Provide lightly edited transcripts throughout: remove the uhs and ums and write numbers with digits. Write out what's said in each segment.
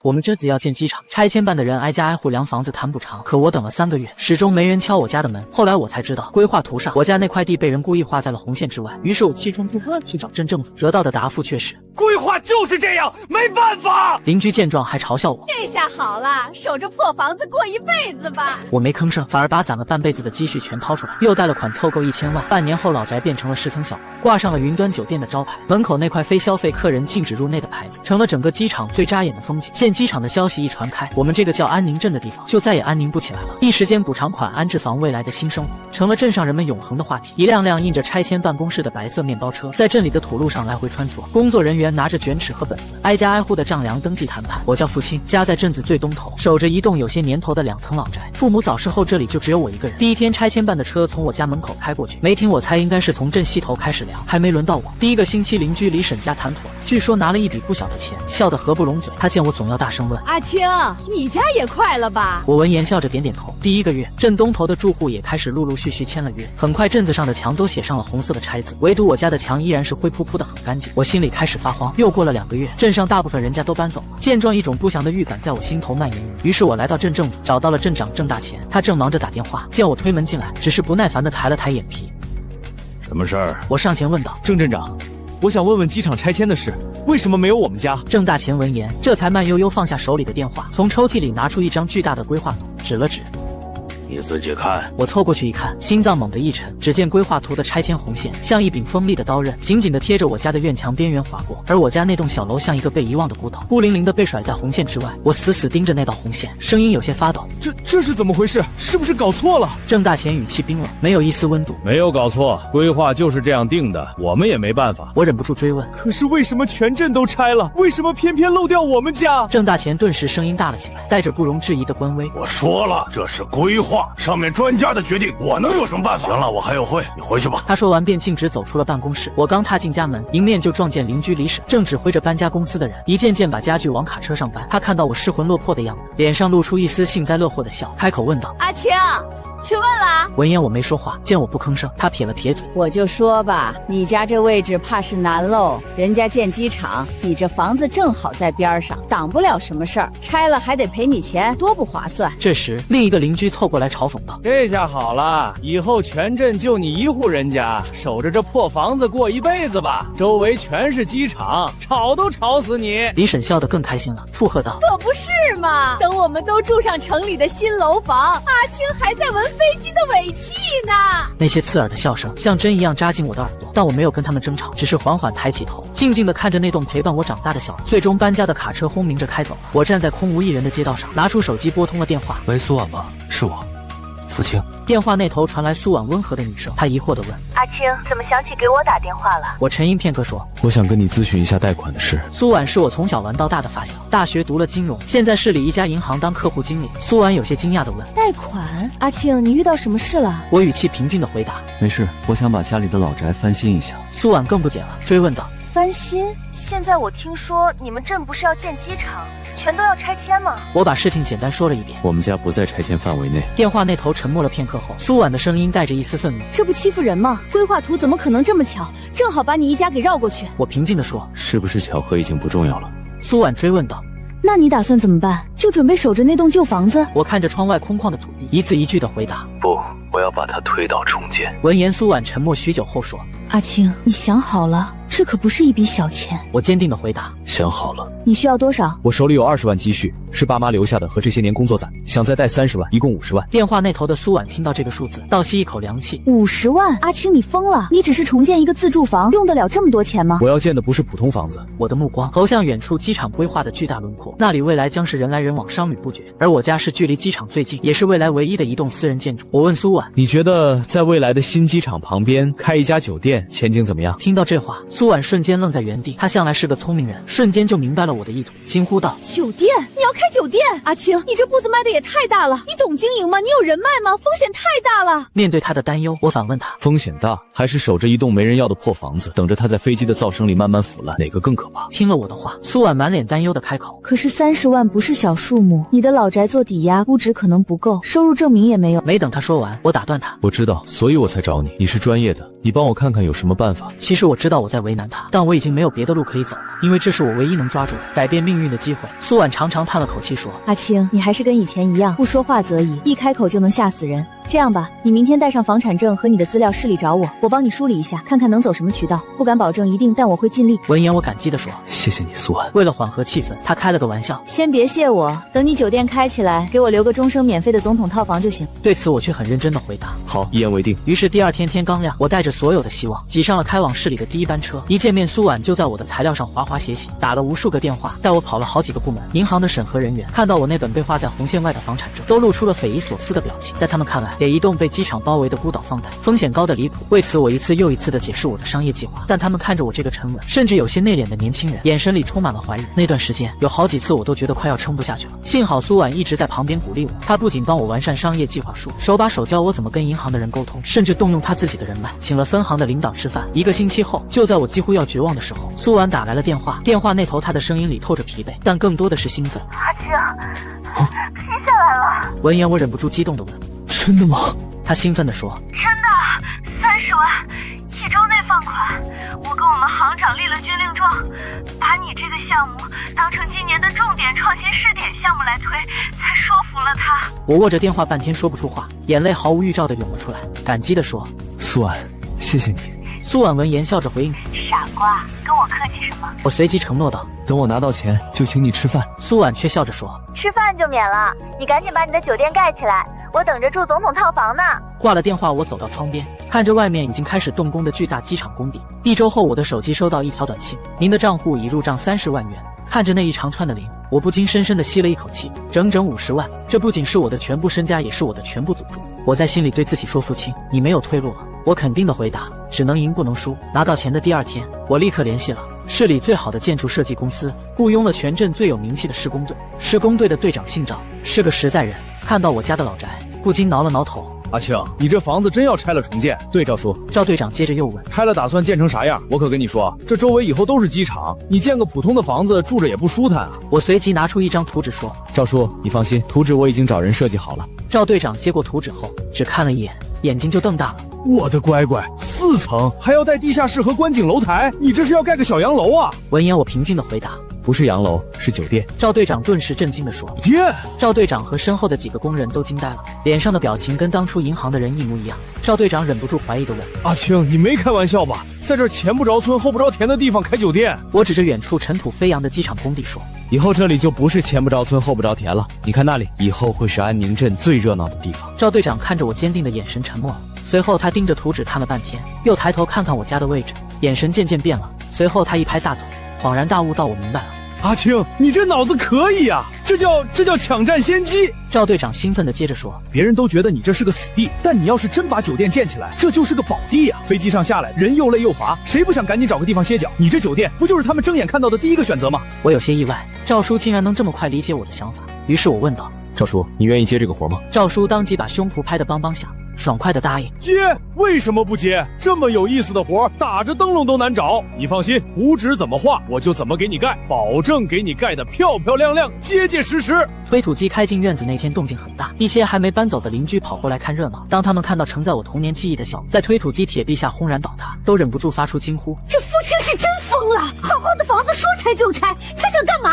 我们这次要建机场，拆迁办的人挨家挨户量房子谈补偿，可我等了3个月，始终没人敲我家的门。后来我才知道，规划图上我家那块地被人故意划在了红线之外。于是我气冲冲去找镇政府，得到的答复却是规划就是这样，没办法。邻居见状还嘲笑我，这下好了，守着破房子过一辈子吧。我没吭声，反而把攒了半辈子的积蓄全掏出来，又贷了款凑够1000万。半年后，老宅变成了10层小楼，挂上了云端酒店的招牌，门口那块非消费客人禁止入内的牌子，成了整个机场最扎眼的风景。建机场的消息一传开，我们这个叫安宁镇的地方就再也安宁不起来了。一时间，补偿款安置房未来的新生活成了镇上人们永恒的话题。一辆辆印着拆迁办公室的白色面包车在镇里的土路上来回穿梭，工作人员拿着卷尺和本子，挨家挨户的丈量登记谈判。我叫付清，家在镇子最东头，守着一栋有些年头的2层老宅。父母早逝后，这里就只有我一个人。第一天，拆迁办的车从我家门口开过去，没停，我猜应该是从镇西头开始量，还没轮到我。第一个星期，邻居李婶家谈妥了，据说拿了一笔不小的钱，笑得合不拢嘴。他见我总要大声问：“阿青，你家也快了吧？”我闻言笑着点点头。第1个月，镇东头的住户也开始陆陆续续签了约，很快镇子上的墙都写上了红色的拆字，唯独我家的墙依然是灰扑扑的，很干净。我心里开始发慌。又过了2个月，镇上大部分人家都搬走了。见状，一种不祥的预感在我心头蔓延。于是我来到镇政府，找到了镇长郑大钱，他正忙着打电话。见我推门进来，只是不耐烦地抬了抬眼皮。什么事儿？我上前问道。郑镇长，我想问问机场拆迁的事，为什么没有我们家？郑大钱闻言，这才慢悠悠放下手里的电话，从抽屉里拿出一张巨大的规划图，指了指。你自己看。我凑过去一看，心脏猛地一沉。只见规划图的拆迁红线像一柄锋利的刀刃，紧紧地贴着我家的院墙边缘划过，而我家那栋小楼像一个被遗忘的孤岛，孤零零地被甩在红线之外。我死死盯着那道红线，声音有些发抖。这是怎么回事？是不是搞错了？郑大钱语气冰冷，没有一丝温度。没有搞错，规划就是这样定的，我们也没办法。我忍不住追问，可是为什么全镇都拆了，为什么偏偏漏掉我们家？郑大钱顿时声音大了起来，带着不容置疑的官威。我说了，这是规划，上面专家的决定，我能有什么办法？行了，我还有会，你回去吧。他说完便径直走出了办公室。我刚踏进家门，迎面就撞见邻居李婶，正指挥着搬家公司的人一件件把家具往卡车上搬。他看到我失魂落魄的样子，脸上露出一丝幸灾乐祸的笑，开口问道：“阿青，去问了？”闻言我没说话，见我不吭声，他撇了撇嘴：“我就说吧，你家这位置怕是难喽，人家建机场，你这房子正好在边上，挡不了什么事儿，拆了还得赔你钱，多不划算。”这时，另一个邻居凑过来嘲讽道：“这下好了，以后全镇就你一户人家，守着这破房子过一辈子吧，周围全是机场，吵都吵死你。”李婶笑得更开心了，附和道：“可不是嘛，等我们都住上城里的新楼房，阿青还在闻飞机的尾气呢。”那些刺耳的笑声像针一样扎进我的耳朵，但我没有跟他们争吵，只是缓缓抬起头，静静地看着那栋陪伴我长大的小楼。最终搬家的卡车轰鸣着开走，我站在空无一人的街道上，拿出手机拨通了电话。喂，苏婉吗？是我，付清。电话那头传来苏婉温和的女声，她疑惑地问：“阿青，怎么想起给我打电话了？”我沉吟片刻说：“我想跟你咨询一下贷款的事。”苏婉是我从小玩到大的发小，大学读了金融，现在市里一家银行当客户经理。苏婉有些惊讶地问：“贷款？阿青，你遇到什么事了？”我语气平静地回答：“没事，我想把家里的老宅翻新一下。”苏婉更不解了，追问道：“翻新？现在我听说你们镇不是要建机场，全都要拆迁吗？”我把事情简单说了一遍。我们家不在拆迁范围内。电话那头沉默了片刻后，苏婉的声音带着一丝愤怒：“这不欺负人吗？规划图怎么可能这么巧，正好把你一家给绕过去？”我平静地说：“是不是巧合已经不重要了。”苏婉追问道：“那你打算怎么办？就准备守着那栋旧房子？”我看着窗外空旷的土地，一字一句地回答：“不，我要把它推倒重建。”闻言，苏婉沉默许久后说：“阿青，你想好了？这可不是一笔小钱。”我坚定地回答：“想好了。”你需要多少？我手里有20万积蓄，是爸妈留下的和这些年工作攒，想再贷30万，一共50万。电话那头的苏婉听到这个数字，倒吸一口凉气。50万？阿青，你疯了！你只是重建一个自住房，用得了这么多钱吗？我要建的不是普通房子。我的目光投向远处机场规划的巨大轮廓，那里未来将是人来人往，商旅不绝。而我家是距离机场最近，也是未来唯一的一栋私人建筑。我问苏婉：“你觉得在未来的新机场旁边开一家酒店，前景怎么样？”听到这话，苏婉瞬间愣在原地。她向来是个聪明人，瞬间就明白了我的意图，惊呼道：“酒店？你要开酒店？阿青，你这步子迈的也太大了！你懂经营吗？你有人脉吗？风险太大了。”面对她的担忧，我反问她：“风险大，还是守着一栋没人要的破房子，等着它在飞机的噪声里慢慢腐烂，哪个更可怕？”听了我的话，苏婉满脸担忧的开口：“可是30万不是小数目，你的老宅做抵押，估值可能不够，收入证明也没有。”没等她说完，我打断她：“我知道，所以我才找你，你是专业的，你帮我看看有什么办法。”其实我知道我在为难她，但我已经没有别的路可以走了，因为这是我唯一能抓住的。改变命运的机会。苏婉长长叹了口气说：“阿青，你还是跟以前一样，不说话则已，一开口就能吓死人。这样吧，你明天带上房产证和你的资料市里找我，我帮你梳理一下，看看能走什么渠道。不敢保证一定，但我会尽力。”闻言，我感激地说：“谢谢你，苏婉。”为了缓和气氛，他开了个玩笑：“先别谢我，等你酒店开起来，给我留个终生免费的总统套房就行。”对此，我却很认真地回答：“好，一言为定。”于是第二天天刚亮，我带着所有的希望挤上了开往市里的第一班车。一见面，苏婉就在我的材料上滑滑写写，打了无数个电话，带我跑了好几个部门。银行的审核人员看到我那本被画在红线外的房产证，都露出了匪夷所思的表情。在他们看来，给一栋被机场包围的孤岛放贷，风险高的离谱。为此，我一次又一次地解释我的商业计划，但他们看着我这个沉稳甚至有些内敛的年轻人，眼神里充满了怀疑。那段时间有好几次我都觉得快要撑不下去了，幸好苏婉一直在旁边鼓励我。她不仅帮我完善商业计划书，手把手教我怎么跟银行的人沟通，甚至动用她自己的人脉，请了分行的领导吃饭。1个星期后，就在我几乎要绝望的时候，苏婉打来了电话。电话那头，她的声音里透着疲惫，但更多的是兴奋。阿青，批下来了。闻言，我忍不住激动地问：“真的吗？”她兴奋地说：“真的，30万，1周内放款。我跟我们行长立了军令状，把你这个项目当成今年的重点创新试点项目来推，才说服了他。”我握着电话半天说不出话，眼泪毫无预兆地涌了出来，感激地说：“苏婉，谢谢你。”苏婉闻言笑着回应：“傻瓜，跟我客气什么？”我随即承诺道：“等我拿到钱就请你吃饭。”苏婉却笑着说：“吃饭就免了，你赶紧把你的酒店盖起来，我等着住总统套房呢。”挂了电话，我走到窗边，看着外面已经开始动工的巨大机场工地。1周后，我的手机收到一条短信：“您的账户已入账30万元。”看着那一长串的零，我不禁深深地吸了一口气，整整50万，这不仅是我的全部身家，也是我的全部赌注。我在心里对自己说：“父亲，你没有退路了。”我肯定地回答：“只能赢不能输。”拿到钱的第2天，我立刻联系了市里最好的建筑设计公司，雇佣了全镇最有名气的施工队。施工队的队长姓赵，是个实在人，看到我家的老宅，不禁挠了挠头。阿青，你这房子真要拆了重建？对，赵叔。赵队长接着又问：“拆了打算建成啥样？我可跟你说，这周围以后都是机场，你建个普通的房子住着也不舒坦啊。”我随即拿出一张图纸说：“赵叔，你放心，图纸我已经找人设计好了。”赵队长接过图纸后，只看了一眼，眼睛就瞪大了。我的乖乖，4层还要带地下室和观景楼台，你这是要盖个小洋楼啊？闻言，我平静地回答：“不是洋楼，是酒店。”赵队长顿时震惊地说：“天！”赵队长和身后的几个工人都惊呆了，脸上的表情跟当初银行的人一模一样。赵队长忍不住怀疑地问：“阿青，你没开玩笑吧？在这前不着村后不着田的地方开酒店？”我指着远处尘土飞扬的机场工地说：“以后这里就不是前不着村后不着田了，你看那里，以后会是安宁镇最热闹的地方。”赵队长看着我坚定的眼神沉默了，随后他盯着图纸看了半天，又抬头看看我家的位置，眼神渐渐变了。随后他一拍大腿，恍然大悟道：“我明白了。”阿青，你这脑子可以啊，这叫抢占先机。赵队长兴奋地接着说：“别人都觉得你这是个死地，但你要是真把酒店建起来，这就是个宝地啊！飞机上下来，人又累又乏，谁不想赶紧找个地方歇脚？你这酒店不就是他们睁眼看到的第一个选择吗？”我有些意外，赵叔竟然能这么快理解我的想法，于是我问道：“赵叔，你愿意接这个活吗？”赵叔当即把胸脯拍得梆梆响，爽快地答应：“接？为什么不接？这么有意思的活，打着灯笼都难找。你放心，图纸怎么画，我就怎么给你盖，保证给你盖得漂漂亮亮、结结实实。”推土机开进院子那天动静很大，一些还没搬走的邻居跑过来看热闹。当他们看到承载我童年记忆的小屋在推土机铁壁下轰然倒塌，都忍不住发出惊呼：“这父亲是真疯了！好好的房子说拆就拆，他想干嘛？”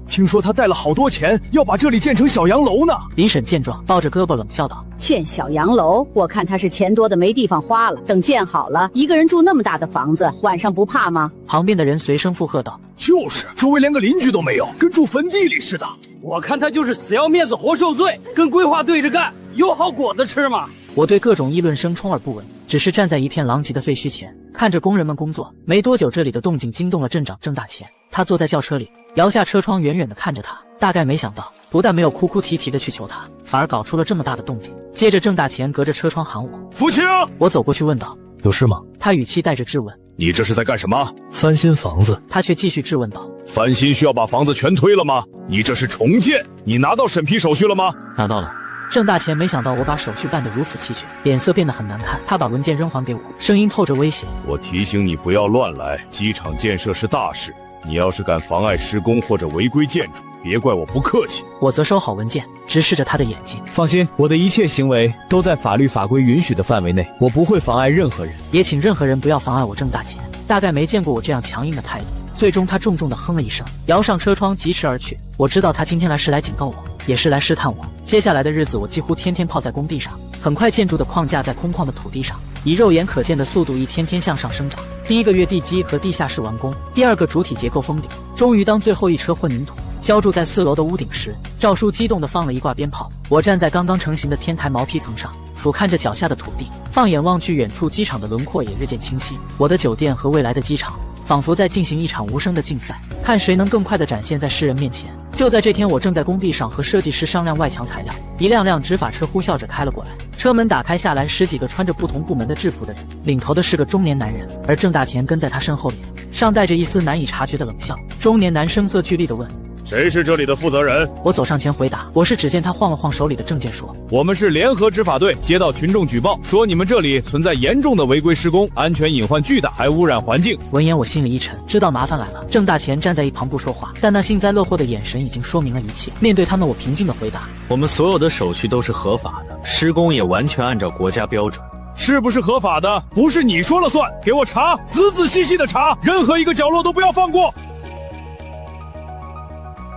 听说他带了好多钱，要把这里建成小洋楼呢。李婶见状，抱着胳膊冷笑道：“建小洋楼，我看他是钱多的没地方花了。等建好了，一个人住那么大的房子，晚上不怕吗？”旁边的人随声附和道：“就是，周围连个邻居都没有，跟住坟地里似的。我看他就是死要面子活受罪，跟规划对着干，有好果子吃吗？”我对各种议论声充耳不闻，只是站在一片狼藉的废墟前，看着工人们工作。没多久，这里的动静惊动了镇长郑大钱，他坐在轿车里，摇下车窗，远远地看着他。大概没想到，不但没有哭哭啼啼的去求他，反而搞出了这么大的动静。接着，郑大钱隔着车窗喊我：“父亲！”我走过去问道：“有事吗？”他语气带着质问：“你这是在干什么？”翻新房子。他却继续质问道：“翻新需要把房子全推了吗？你这是重建，你拿到审批手续了吗？”拿到了。郑大钱没想到我把手续办得如此齐全，脸色变得很难看。他把文件扔还给我，声音透着威胁：“我提醒你不要乱来，机场建设是大事，你要是敢妨碍施工或者违规建筑，别怪我不客气。”我则收好文件，直视着他的眼睛：“放心，我的一切行为都在法律法规允许的范围内，我不会妨碍任何人。也请任何人不要妨碍我。”郑大钱大概没见过我这样强硬的态度，最终他重重地哼了一声，摇上车窗疾驰而去。我知道他今天来是来警告我，也是来试探我。接下来的日子，我几乎天天泡在工地上。很快，建筑的框架在空旷的土地上，以肉眼可见的速度一天天向上生长。第1个月地基和地下室完工，第2个主体结构封顶。终于，当最后一车混凝土浇筑在4楼的屋顶时，赵叔激动地放了一挂鞭炮。我站在刚刚成型的天台毛坯层上，俯瞰着脚下的土地，放眼望去，远处机场的轮廓也日渐清晰。我的酒店和未来的机场仿佛在进行一场无声的竞赛，看谁能更快地展现在世人面前。就在这天，我正在工地上和设计师商量外墙材料，一辆辆执法车呼啸着开了过来。车门打开下来，10几个穿着不同部门的制服的人，领头的是个中年男人，而郑大钱跟在他身后，脸上带着一丝难以察觉的冷笑。中年男声色俱厉地问：谁是这里的负责人？我走上前回答：我是。只见他晃了晃手里的证件说：我们是联合执法队，接到群众举报，说你们这里存在严重的违规施工，安全隐患巨大，还污染环境。闻言我心里一沉，知道麻烦来了。郑大钱站在一旁不说话，但那幸灾乐祸的眼神已经说明了一切。面对他们，我平静地回答：我们所有的手续都是合法的，施工也完全按照国家标准。是不是合法的，不是你说了算，给我查，仔仔细细的查，任何一个角落都不要放过。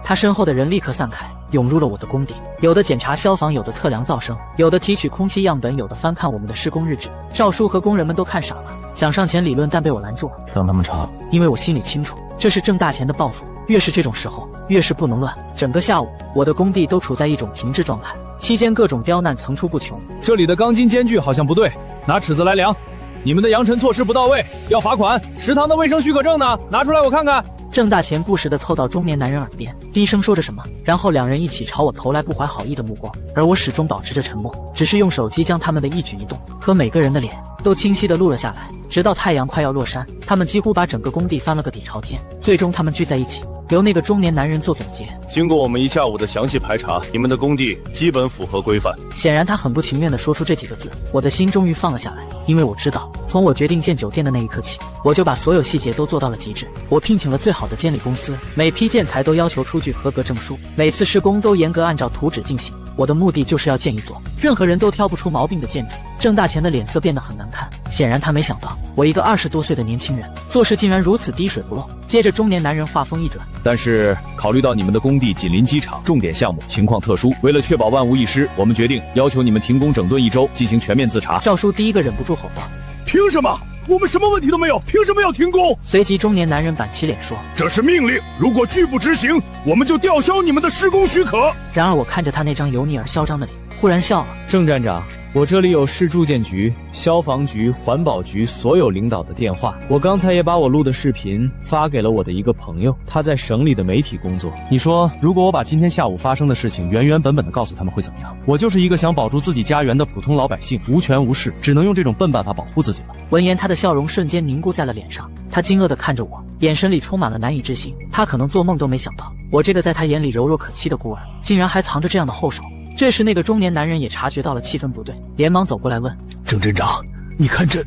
他身后的人立刻散开，涌入了我的工地，有的检查消防，有的测量噪声，有的提取空气样本，有的翻看我们的施工日志。赵叔和工人们都看傻了，想上前理论，但被我拦住了。让他们查，因为我心里清楚，这是郑大钱的报复。越是这种时候，越是不能乱。整个下午，我的工地都处在一种停滞状态，期间各种刁难层出不穷。这里的钢筋间距好像不对，拿尺子来量。你们的扬尘措施不到位，要罚款。食堂的卫生许可证呢？拿出来我看看。郑大钱不时地凑到中年男人耳边，低声说着什么，然后两人一起朝我投来不怀好意的目光，而我始终保持着沉默，只是用手机将他们的一举一动和每个人的脸都清晰地录了下来。直到太阳快要落山，他们几乎把整个工地翻了个底朝天。最终他们聚在一起，由那个中年男人做总结。经过我们1下午的详细排查，你们的工地基本符合规范。显然他很不情愿地说出这几个字，我的心终于放了下来，因为我知道，从我决定建酒店的那一刻起，我就把所有细节都做到了极致。我聘请了最好的监理公司，每批建材都要求出具合格证书，每次施工都严格按照图纸进行。我的目的就是要建一座任何人都挑不出毛病的建筑。郑大钱的脸色变得很难看，显然他没想到我一个20多岁的年轻人做事竟然如此滴水不漏。接着中年男人话锋一转，但是考虑到你们的工地紧邻机场，重点项目情况特殊，为了确保万无一失，我们决定要求你们停工整顿1周，进行全面自查。赵叔第一个忍不住吼道：凭什么？我们什么问题都没有，凭什么要停工？随即中年男人板起脸说：这是命令，如果拒不执行，我们就吊销你们的施工许可。然而我看着他那张油腻而嚣张的脸，忽然笑了。郑站长，我这里有市住建局、消防局、环保局所有领导的电话，我刚才也把我录的视频发给了我的一个朋友，他在省里的媒体工作。你说，如果我把今天下午发生的事情原原本本的告诉他们会怎么样？我就是一个想保住自己家园的普通老百姓，无权无势，只能用这种笨办法保护自己了。闻言，他的笑容瞬间凝固在了脸上，他惊愕地看着我，眼神里充满了难以置信。他可能做梦都没想到，我这个在他眼里柔弱可欺的孤儿，竟然还藏着这样的后手。这时那个中年男人也察觉到了气氛不对，连忙走过来问：郑镇长，你看这……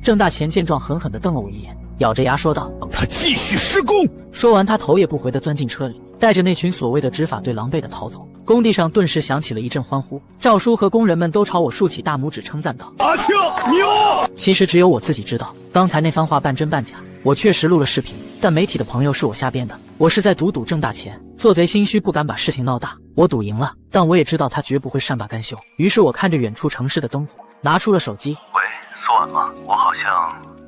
郑大钱见状狠狠地瞪了我一眼，咬着牙说道：让他继续施工。说完他头也不回地钻进车里，带着那群所谓的执法队狼狈地逃走。工地上顿时响起了一阵欢呼，赵叔和工人们都朝我竖起大拇指称赞道：阿庆牛！其实只有我自己知道，刚才那番话半真半假。我确实录了视频，但媒体的朋友是我瞎编的。我是在赌郑大钱，做贼心虚，不敢把事情闹大。我赌赢了，但我也知道他绝不会善罢甘休。于是我看着远处城市的灯火，拿出了手机。喂，苏婉吗？我好像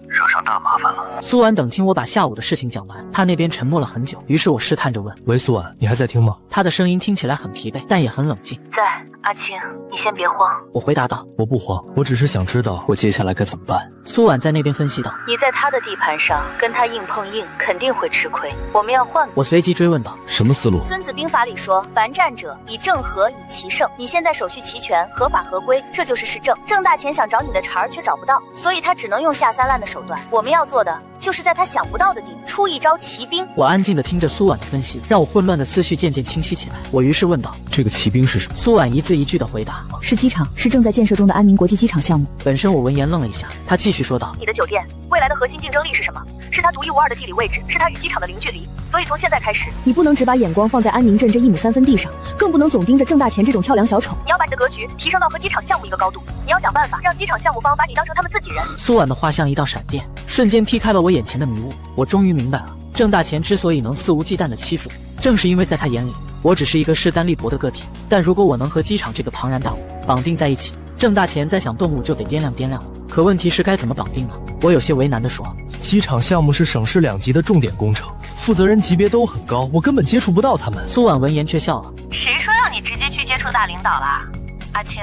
惹上大麻烦了。苏婉等听我把下午的事情讲完，他那边沉默了很久，于是我试探着问：喂，苏婉，你还在听吗？他的声音听起来很疲惫，但也很冷静。在，阿青，你先别慌。我回答道：我不慌，我只是想知道我接下来该怎么办。苏婉在那边分析道：你在他的地盘上跟他硬碰硬，肯定会吃亏。我们要换。我随即追问道：什么思路？孙子兵法里说，凡战者以正合，以奇胜。你现在手续齐全，合法合规，这就是实政。郑大钱想找你的茬儿却找不到，所以他只能用下三滥的手段。我们要做的就是在他想不到的地方出一招奇兵。我安静地听着苏婉的分析，让我混乱的思绪渐渐清晰起来。我于是问道：这个奇兵是什么？苏婉一字一句地回答：是机场，是正在建设中的安宁国际机场项目。本身我闻言愣了一下，他继续说道：你的酒店未来的核心竞争力是什么？是它独一无二的地理位置，是它与机场的零距离。所以从现在开始，你不能只把眼光放在安宁镇这1亩3分地上，更不能总盯着郑大钱这种跳梁小丑。你要把你的格局提升到和机场项目一个高度，你要想办法让机场项目方把你当成他们自己人。苏婉的话像一道闪电，瞬间劈开了我眼前的迷雾。我终于明白了，郑大钱之所以能肆无忌惮地欺负我，正是因为在他眼里，我只是一个势单力薄的个体。但如果我能和机场这个庞然大物绑定在一起，郑大钱再想动武就得掂量掂量了。可问题是该怎么绑定呢？我有些为难地说，机场项目是省市2级的重点工程，负责人级别都很高，我根本接触不到他们。苏婉闻言却笑了，谁说要你直接去接触大领导啦？阿青，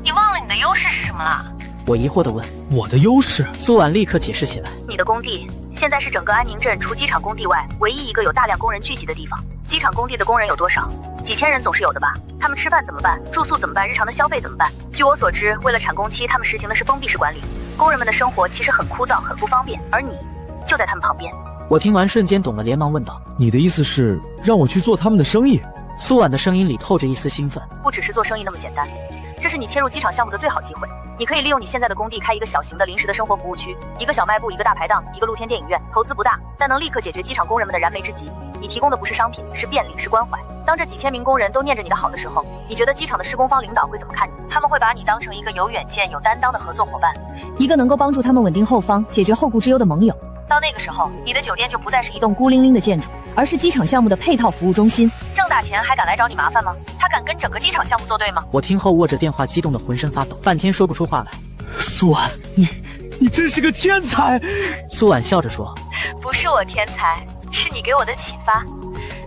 你忘了你的优势是什么了？我疑惑地问。我的优势？苏婉立刻解释起来，你的工地现在是整个安宁镇除机场工地外唯一一个有大量工人聚集的地方。机场工地的工人有多少？几千人总是有的吧？他们吃饭怎么办？住宿怎么办？日常的消费怎么办？据我所知，为了产工期，他们实行的是封闭式管理，工人们的生活其实很枯燥，很不方便。而你就在他们旁边。我听完瞬间懂了，连忙问道：你的意思是让我去做他们的生意？苏婉的声音里透着一丝兴奋。不只是做生意那么简单，这是你切入机场项目的最好机会。你可以利用你现在的工地开一个小型的临时的生活服务区，一个小卖部，一个大排档，一个露天电影院，投资不大，但能立刻解决机场工人们的燃眉之急。你提供的不是商品，是便利，是关怀。当这几千名工人都念着你的好的时候，你觉得机场的施工方领导会怎么看你？他们会把你当成一个有远见、有担当的合作伙伴，一个能够帮助他们稳定后方、解决后顾之忧的盟友。到那个时候，你的酒店就不再是一栋孤零零的建筑，而是机场项目的配套服务中心。郑大钱还敢来找你麻烦吗？他敢跟整个机场项目作对吗？我听后握着电话，激动得浑身发抖，半天说不出话来。苏婉，你真是个天才！苏婉笑着说：不是我天才，是你给我的启发。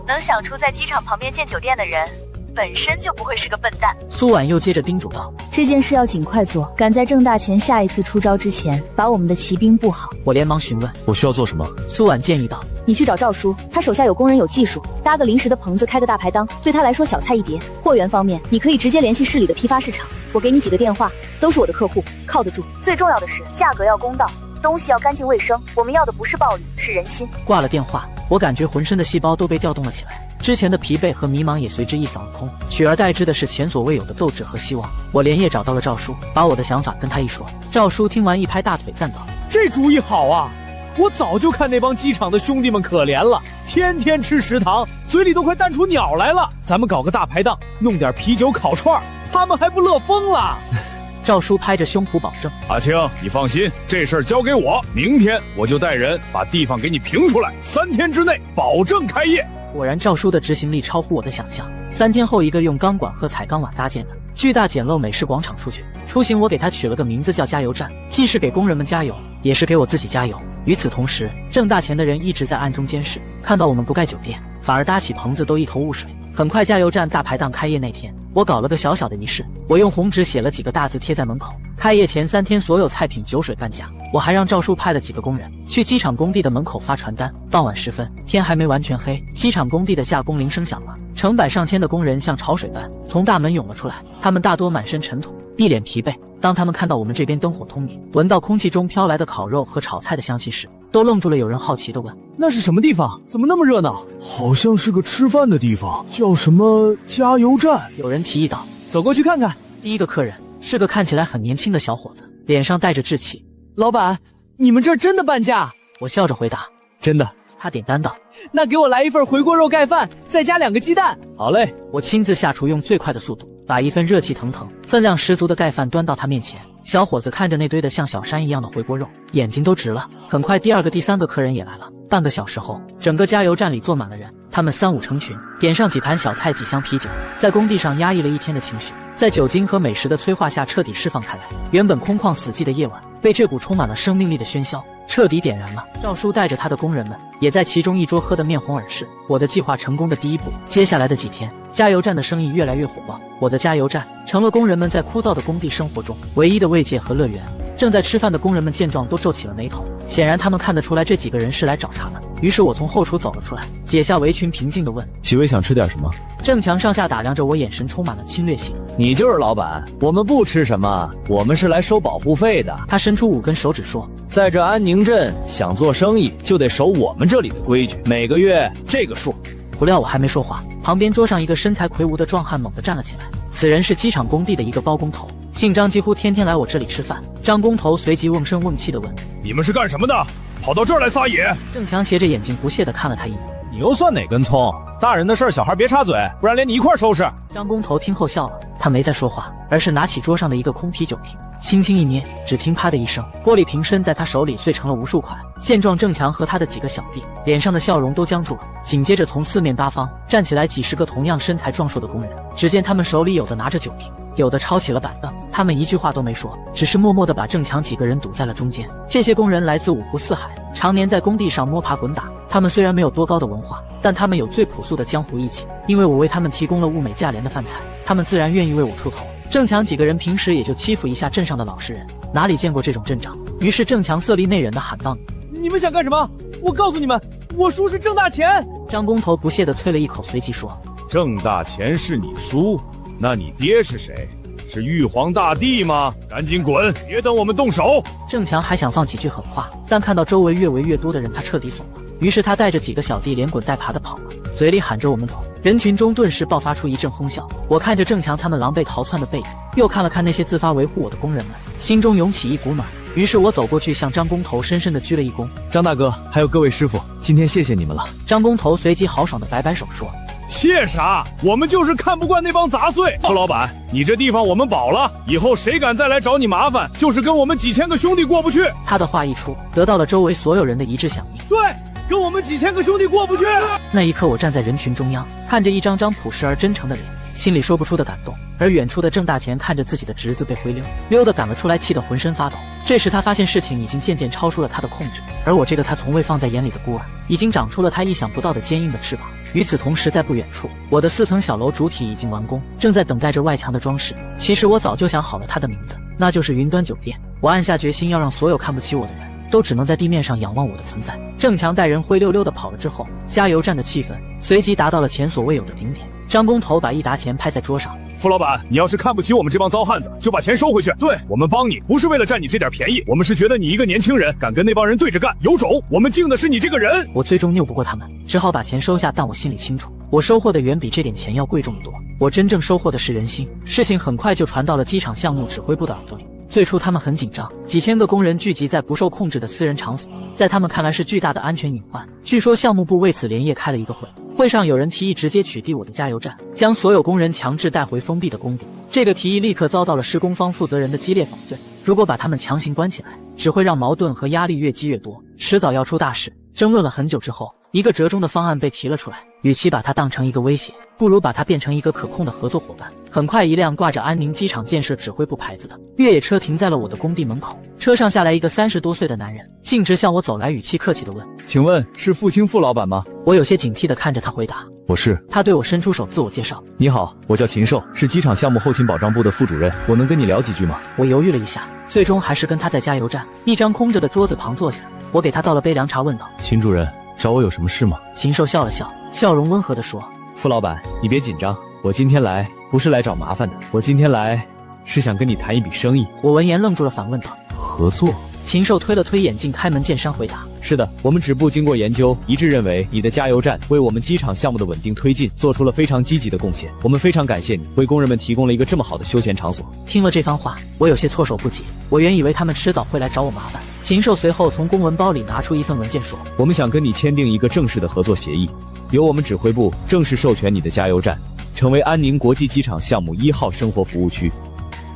能想出在机场旁边建酒店的人，本身就不会是个笨蛋。苏婉又接着叮嘱道：这件事要尽快做，赶在郑大钱下一次出招之前，把我们的骑兵布好。我连忙询问：我需要做什么？苏婉建议道：你去找赵叔，他手下有工人有技术，搭个临时的棚子，开个大排档，对他来说小菜一碟。货源方面，你可以直接联系市里的批发市场，我给你几个电话，都是我的客户，靠得住。最重要的是价格要公道，东西要干净卫生，我们要的不是暴力，是人心。挂了电话，我感觉浑身的细胞都被调动了起来，之前的疲惫和迷茫也随之一扫而空，取而代之的是前所未有的斗志和希望。我连夜找到了赵叔，把我的想法跟他一说。赵叔听完一拍大腿赞道：这主意好啊！我早就看那帮机场的兄弟们可怜了，天天吃食堂，嘴里都快淡出鸟来了。咱们搞个大排档，弄点啤酒烤串，他们还不乐疯了。赵叔拍着胸脯保证：阿青，你放心，这事儿交给我，明天我就带人把地方给你评出来，3天之内保证开业。果然赵叔的执行力超乎我的想象。3天后，一个用钢管和彩钢瓦搭建的巨大简陋美式广场出去。出行我给它取了个名字叫加油站，既是给工人们加油，也是给我自己加油。与此同时，挣大钱的人一直在暗中监视，看到我们不盖酒店，反而搭起棚子，都一头雾水。很快，加油站大排档开业那天，我搞了个小小的仪式，我用红纸写了几个大字贴在门口：开业前3天所有菜品酒水半价。我还让赵叔派了几个工人去机场工地的门口发传单。傍晚时分，天还没完全黑，机场工地的下工铃声响了，成百上千的工人像潮水般从大门涌了出来，他们大多满身尘土，一脸疲惫。当他们看到我们这边灯火通明，闻到空气中飘来的烤肉和炒菜的香气时，都愣住了。有人好奇地问：那是什么地方？怎么那么热闹？好像是个吃饭的地方，叫什么加油站。有人提议道：走过去看看。第一个客人是个看起来很年轻的小伙子，脸上带着稚气。老板，你们这儿真的半价？我笑着回答：真的。他点单道：那给我来一份回锅肉盖饭，再加2个鸡蛋。好嘞。我亲自下厨，用最快的速度把一份热气腾腾、分量十足的盖饭端到他面前。小伙子看着那堆的像小山一样的回锅肉，眼睛都直了。很快，第2个、第3个客人也来了。半个小时后，整个加油站里坐满了人，他们3、5成群，点上几盘小菜、几箱啤酒，在工地上压抑了1天的情绪，在酒精和美食的催化下彻底释放开来。原本空旷死寂的夜晚，被这股充满了生命力的喧嚣彻底点燃了。赵叔带着他的工人们也在其中一桌喝得面红耳赤。我的计划成功的第一步，接下来的几天，加油站的生意越来越火爆，我的加油站成了工人们在枯燥的工地生活中唯一的慰藉和乐园。正在吃饭的工人们见状都皱起了眉头，显然他们看得出来这几个人是来找茬的。于是我从后厨走了出来，解下围裙，平静地问：几位想吃点什么？郑强上下打量着我，眼神充满了侵略性。你就是老板，我们不吃什么，我们是来收保护费的。他伸出5根手指说：在这安宁镇想做生意就得守我们这里的规矩，每个月这个数。不料我还没说话，旁边桌上一个身材魁梧的壮汉猛地站了起来。此人是机场工地的一个包工头，姓张，几乎天天来我这里吃饭。张工头随即瓮声瓮气地问：你们是干什么的？跑到这儿来撒野？郑强斜着眼睛不屑地看了他一眼：你又算哪根葱？大人的事儿小孩别插嘴，不然连你一块收拾。张工头听后笑了，他没再说话，而是拿起桌上的一个空啤酒瓶，轻轻一捏，只听啪的一声，玻璃瓶身在他手里碎成了无数块。见状，郑强和他的几个小弟脸上的笑容都僵住了。紧接着，从四面八方站起来几十个同样身材壮硕的工人。只见他们手里有的拿着酒瓶，有的抄起了板凳，他们一句话都没说，只是默默地把郑强几个人堵在了中间。这些工人来自五湖四海，常年在工地上摸爬滚打。他们虽然没有多高的文化，但他们有最朴素的江湖义气。因为我为他们提供了物美价廉的饭菜，他们自然愿意为我出头。郑强几个人平时也就欺负一下镇上的老实人，哪里见过这种阵仗？于是郑强色厉内荏地喊道：“你们想干什么？我告诉你们，我叔是郑大钱。”张工头不屑地啐了一口，随即说：“郑大钱是你叔？那你爹是谁？是玉皇大帝吗？赶紧滚，别等我们动手！”郑强还想放几句狠话，但看到周围越围越多的人，他彻底怂了。于是他带着几个小弟连滚带爬地跑了，嘴里喊着我们走。人群中顿时爆发出一阵哄笑。我看着郑强他们狼狈逃窜的背影，又看了看那些自发维护我的工人们，心中涌起一股暖。于是我走过去向张工头深深地鞠了一躬。张大哥，还有各位师傅，今天谢谢你们了。张工头随即豪爽地摆摆手说：“谢啥？我们就是看不惯那帮杂碎。傅老板，你这地方我们保了，以后谁敢再来找你麻烦，就是跟我们几千个兄弟过不去。”他的话一出，得到了周围所有人的一致响应。对，跟我们几千个兄弟过不去。那一刻，我站在人群中央，看着一张张朴实而真诚的脸，心里说不出的感动。而远处的郑大钱看着自己的侄子被灰溜地赶了出来，气得浑身发抖。这时他发现事情已经渐渐超出了他的控制，而我这个他从未放在眼里的孤儿，已经长出了他意想不到的坚硬的翅膀。与此同时，在不远处，我的4层小楼主体已经完工，正在等待着外墙的装饰。其实我早就想好了它的名字，那就是云端酒店。我暗下决心，要让所有看不起我的人都只能在地面上仰望我的存在。郑强带人灰溜溜地跑了之后，加油站的气氛随即达到了前所未有的顶点。张工头把一沓钱拍在桌上：“傅老板，你要是看不起我们这帮糟汉子，就把钱收回去。对，我们帮你不是为了占你这点便宜，我们是觉得你一个年轻人敢跟那帮人对着干，有种，我们敬的是你这个人。”我最终拗不过他们，只好把钱收下，但我心里清楚，我收获的远比这点钱要贵重得多。我真正收获的是人心。事情很快就传到了机场项目指挥部的耳朵里。最初他们很紧张，几千个工人聚集在不受控制的私人场所，在他们看来是巨大的安全隐患。据说项目部为此连夜开了一个会，会上有人提议直接取缔我的加油站，将所有工人强制带回封闭的工地。这个提议立刻遭到了施工方负责人的激烈反对，如果把他们强行关起来，只会让矛盾和压力越积越多，迟早要出大事。争论了很久之后，一个折中的方案被提了出来，与其把它当成一个威胁，不如把它变成一个可控的合作伙伴。很快，一辆挂着安宁机场建设指挥部牌子的越野车停在了我的工地门口，车上下来一个30多岁的男人，径直向我走来，语气客气地问：“请问是傅清傅老板吗？”我有些警惕地看着他回答：“我是。”他对我伸出手自我介绍：“你好，我叫秦寿，是机场项目后勤保障部的副主任，我能跟你聊几句吗？”我犹豫了一下，最终还是跟他在加油站一张空着的桌子旁坐下。我给他倒了杯凉茶，问道：“秦主任，找我有什么事吗？”秦寿笑了笑，笑容温和地说：“傅老板，你别紧张，我今天来不是来找麻烦的，我今天来是想跟你谈一笔生意。”我闻言愣住了，反问道：“合作？”秦寿推了推眼镜，开门见山回答：“是的，我们止部经过研究，一致认为你的加油站为我们机场项目的稳定推进做出了非常积极的贡献，我们非常感谢你，为工人们提供了一个这么好的休闲场所。”听了这番话，我有些措手不及，我原以为他们迟早会来找我麻烦。秦寿随后从公文包里拿出一份文件说：“我们想跟你签订一个正式的合作协议，由我们指挥部正式授权你的加油站成为安宁国际机场项目1号生活服务区，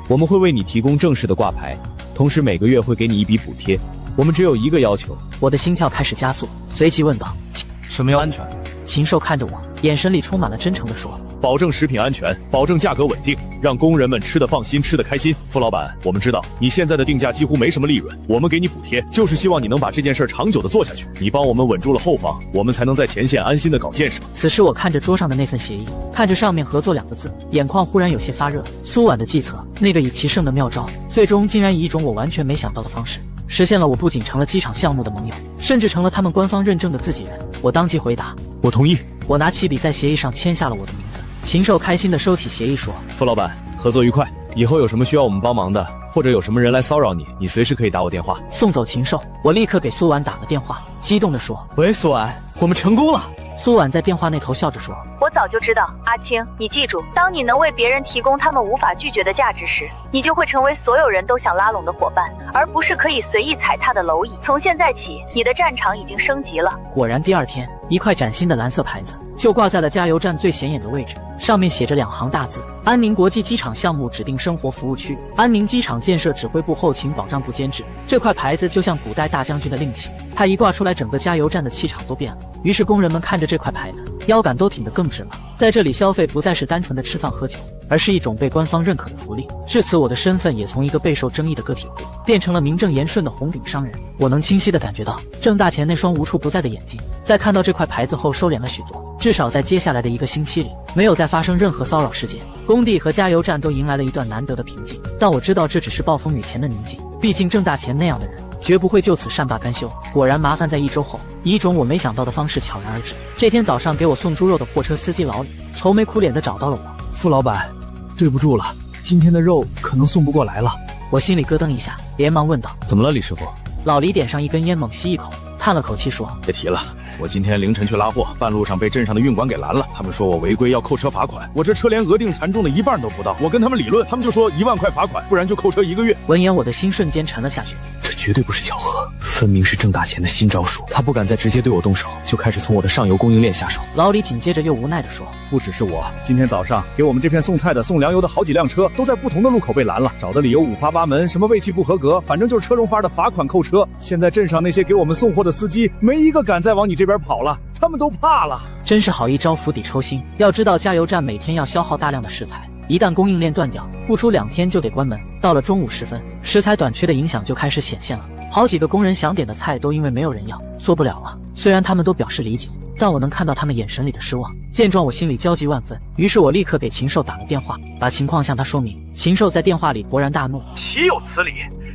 我们会为你提供正式的挂牌，同时每个月会给你一笔补贴。我们只有一个要求。”我的心跳开始加速，随即问道：“什么要安全？”秦寿看着我，眼神里充满了真诚地说：“保证食品安全，保证价格稳定，让工人们吃得放心，吃得开心。傅老板，我们知道你现在的定价几乎没什么利润，我们给你补贴，就是希望你能把这件事长久的做下去。你帮我们稳住了后方，我们才能在前线安心的搞建设。”此时我看着桌上的那份协议，看着上面合作2个字，眼眶忽然有些发热。苏婉的计策，那个以其胜的妙招，最终竟然以一种我完全没想到的方式实现了。我不仅成了机场项目的盟友，甚至成了他们官方认证的自己人。我当即回答：“我同意。”我拿起笔在协议上签下了我的名字。秦寿开心地收起协议说：“傅老板，合作愉快，以后有什么需要我们帮忙的，或者有什么人来骚扰你，你随时可以打我电话。”送走秦寿，我立刻给苏婉打了电话，激动地说：“喂，苏婉，我们成功了。”苏婉在电话那头笑着说：“我早就知道，阿青，你记住，当你能为别人提供他们无法拒绝的价值时，你就会成为所有人都想拉拢的伙伴，而不是可以随意踩踏的蝼蚁。从现在起，你的战场已经升级了。”果然，第2天，一块崭新的蓝色牌子就挂在了加油站最显眼的位置，上面写着2行大字：安宁国际机场项目指定生活服务区，安宁机场建设指挥部后勤保障部监制。这块牌子就像古代大将军的令旗，它一挂出来，整个加油站的气场都变了。于是工人们看着这块牌子，腰杆都挺得更直了。在这里消费不再是单纯的吃饭喝酒，而是一种被官方认可的福利。至此，我的身份也从一个备受争议的个体户，变成了名正言顺的红顶商人。我能清晰地感觉到郑大钱那双无处不在的眼睛，在看到这块牌子后收敛了许多。至少在接下来的1个星期里，没有再发生任何骚扰事件，工地和加油站都迎来了一段难得的平静。但我知道这只是暴风雨前的宁静，毕竟郑大钱那样的人绝不会就此善罢甘休。果然，麻烦在1周后以一种我没想到的方式悄然而至。这天早上给我送猪肉的货车司机老李愁眉苦脸地找到了我。傅老板，对不住了，今天的肉可能送不过来了。我心里咯噔一下，连忙问道：怎么了，李师傅？老李点上一根烟，猛吸一口，叹了口气说：别提了，我今天凌晨去拉货，半路上被镇上的运管给拦了，他们说我违规要扣车罚款，我这车连额定残重的1半都不到，我跟他们理论，他们就说1万块罚款，不然就扣车1个月。闻言，我的心瞬间沉了下去。这绝对不是巧合，分明是郑大钱的新招数。他不敢再直接对我动手，就开始从我的上游供应链下手。老李紧接着又无奈地说：不只是我，今天早上给我们这片送菜的、送粮油的好几辆车，都在不同的路口被拦了，找的理由5花8门，什么尾气不合格，反正就是车中发的罚款扣车。现在镇上那些给我们送货的司机，没一个敢再往你这边跑了，他们都怕了。真是好一招釜底抽薪。要知道加油站每天要消耗大量的食材，一旦供应链断掉，不出2天就得关门。到了中午时分，食材短缺的影响就开始显现了。好几个工人想点的菜都因为没有人要，做不了了。虽然他们都表示理解，但我能看到他们眼神里的失望。见状，我心里焦急万分，于是我立刻给禽兽打了电话，把情况向他说明。禽兽在电话里勃然大怒：岂有此理！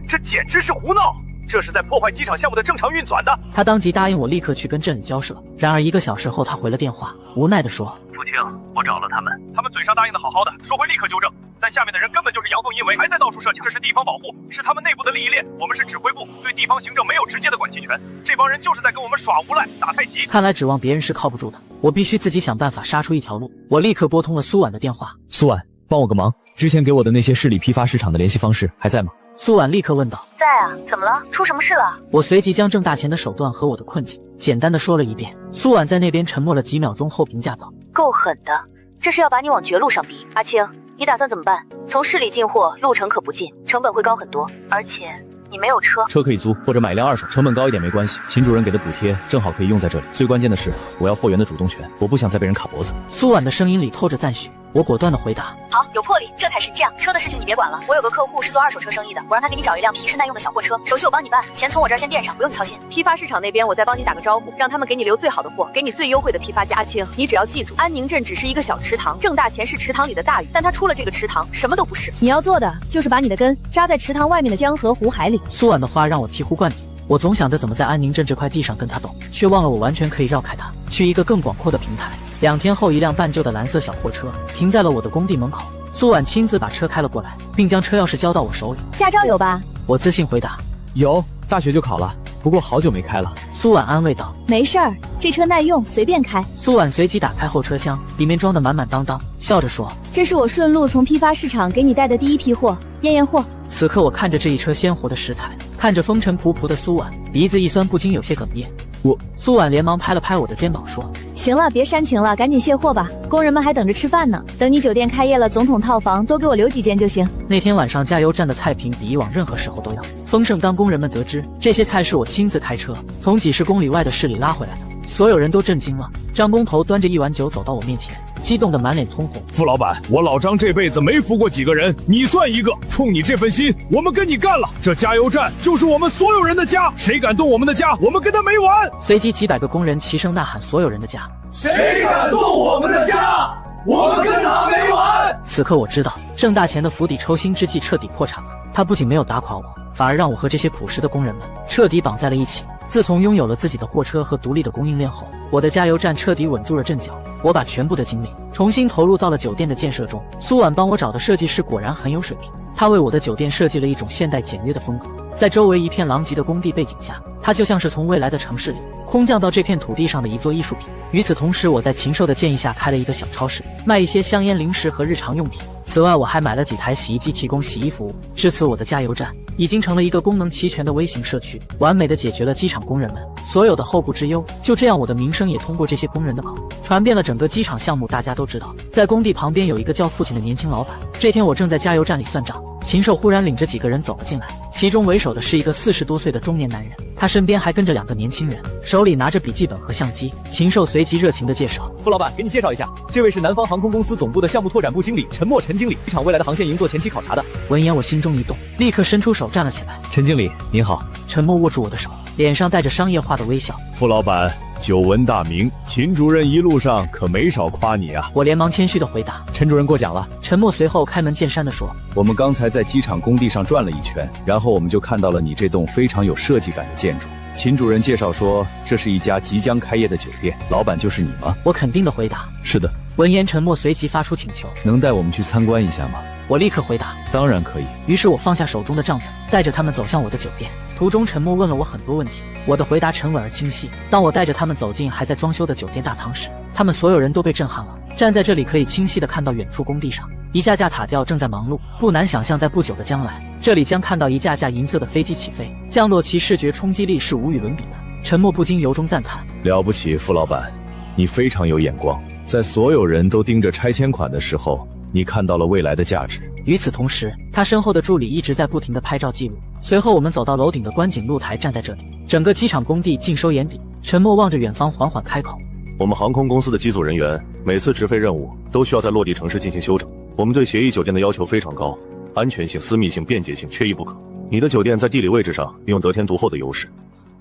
这简直是胡闹！这是在破坏机场项目的正常运转的。他当即答应我立刻去跟镇里交涉。然而1个小时后，他回了电话，无奈地说：父亲，我找了他们嘴上答应的好好的，说会立刻纠正，但下面的人根本就是阳奉阴违，还在到处设墙。这是地方保护，是他们内部的利益链，我们是指挥部，对地方行政没有直接的管辖权。这帮人就是在跟我们耍无赖、打太极。看来指望别人是靠不住的，我必须自己想办法杀出一条路。我立刻拨通了苏婉的电话。苏婉，帮我个忙，之前给我的那些市里批发市场的联系方式还在吗？苏婉立刻问道：在啊，怎么了？出什么事了？我随即将郑大钱的手段和我的困境简单的说了一遍。苏婉在那边沉默了几秒钟后评价道：够狠的，这是要把你往绝路上逼。阿青，你打算怎么办？从市里进货路程可不近，成本会高很多，而且你没有车。车可以租或者买一辆2手，成本高一点没关系，秦主任给的补贴正好可以用在这里。最关键的是，我要货源的主动权，我不想再被人卡脖子。苏婉的声音里透着赞许，我果断的回答：好，有魄力，这才是。这样，车的事情你别管了，我有个客户是做2手车生意的，我让他给你找一辆皮实耐用的小货车，手续我帮你办，钱从我这儿先垫上，不用你操心。批发市场那边我再帮你打个招呼，让他们给你留最好的货，给你最优惠的批发价。阿青，你只要记住，安宁镇只是一个小池塘，郑大钱是池塘里的大鱼，但他出了这个池塘，什么都不是。你要做的就是把你的根扎在池塘外面的江河湖海里。苏婉的话让我醍醐灌顶。我总想着怎么在安宁镇这块地上跟他斗，却忘了我完全可以绕开他，去一个更广阔的平台。2天后，一辆半旧的蓝色小货车停在了我的工地门口。苏婉亲自把车开了过来，并将车钥匙交到我手里。驾照有吧？我自信回答：有，大学就考了，不过好久没开了。苏婉安慰道：没事儿，这车耐用，随便开。苏婉随即打开后车厢，里面装得满满当当，笑着说：这是我顺路从批发市场给你带的第1批货，验验货。此刻我看着这一车鲜活的食材，看着风尘仆仆的苏婉，鼻子一酸，不禁有些哽咽。苏婉连忙拍了拍我的肩膀说：行了，别煽情了，赶紧卸货吧，工人们还等着吃饭呢。等你酒店开业了，总统套房多给我留几间就行。那天晚上加油站的菜品比以往任何时候都要丰盛。当工人们得知这些菜是我亲自开车从几十公里外的市里拉回来的，所有人都震惊了。张工头端着1碗酒走到我面前，激动得满脸通红。傅老板，我老张这辈子没服过几个人，你算一个。冲你这份心，我们跟你干了。这加油站就是我们所有人的家，谁敢动我们的家，我们跟他没完。随即几百个工人齐声呐喊：所有人的家，谁敢动我们的家，我们跟他没完。此刻我知道郑大钱的釜底抽薪之计彻底破产了。他不仅没有打垮我，反而让我和这些朴实的工人们彻底绑在了一起。自从拥有了自己的货车和独立的供应链后，我的加油站彻底稳住了阵脚。我把全部的精力重新投入到了酒店的建设中。苏婉帮我找的设计师果然很有水平，他为我的酒店设计了一种现代简约的风格。在周围一片狼藉的工地背景下，它就像是从未来的城市里空降到这片土地上的一座艺术品。与此同时，我在禽兽的建议下开了一个小超市，卖一些香烟、零食和日常用品。此外，我还买了几台洗衣机提供洗衣服务。至此，我的加油站已经成了一个功能齐全的微型社区，完美的解决了机场工人们所有的后顾之忧。就这样，我的名声也通过这些工人的口传遍了整个机场项目。大家都知道，在工地旁边有一个叫父亲的年轻老板。这天我正在加油站里算账，禽兽忽然领着几个人走了进来，其中为首的是一个40多岁的中年男人，他身边还跟着2个年轻人，手里拿着笔记本和相机。禽兽随即热情地介绍：傅老板，给你介绍一下，这位是南方航空公司总部的项目拓展部经理陈默陈经理，机场未来的航线已经做前期考察的。闻言我心中一动，立刻伸出手站了起来。陈经理您好。陈默握住我的手，脸上带着商业化的微笑。傅老板久闻大名，秦主任一路上可没少夸你啊。我连忙谦虚地回答：陈主任过奖了。陈默随后开门见山地说：我们刚才在机场工地上转了一圈，然后我们就看到了你这栋非常有设计感的建筑。秦主任介绍说，这是一家即将开业的酒店，老板就是你吗？我肯定地回答：是的。闻言陈默随即发出请求：能带我们去参观一下吗？我立刻回答：当然可以。于是我放下手中的账本，带着他们走向我的酒店。途中陈默问了我很多问题，我的回答沉稳而清晰。当我带着他们走进还在装修的酒店大堂时，他们所有人都被震撼了。站在这里可以清晰地看到远处工地上一架架塔吊正在忙碌，不难想象在不久的将来，这里将看到一架架银色的飞机起飞降落，其视觉冲击力是无与伦比的。陈默不禁由衷赞叹：了不起，傅老板，你非常有眼光，在所有人都盯着拆迁款的时候，你看到了未来的价值。与此同时，他身后的助理一直在不停地拍照记录。随后我们走到楼顶的观景露台，站在这里，整个机场工地尽收眼底。陈默望着远方缓缓开口：我们航空公司的机组人员每次直飞任务都需要在落地城市进行休整，我们对协议酒店的要求非常高，安全性、私密性、便捷性缺一不可。你的酒店在地理位置上利用得天独厚的优势，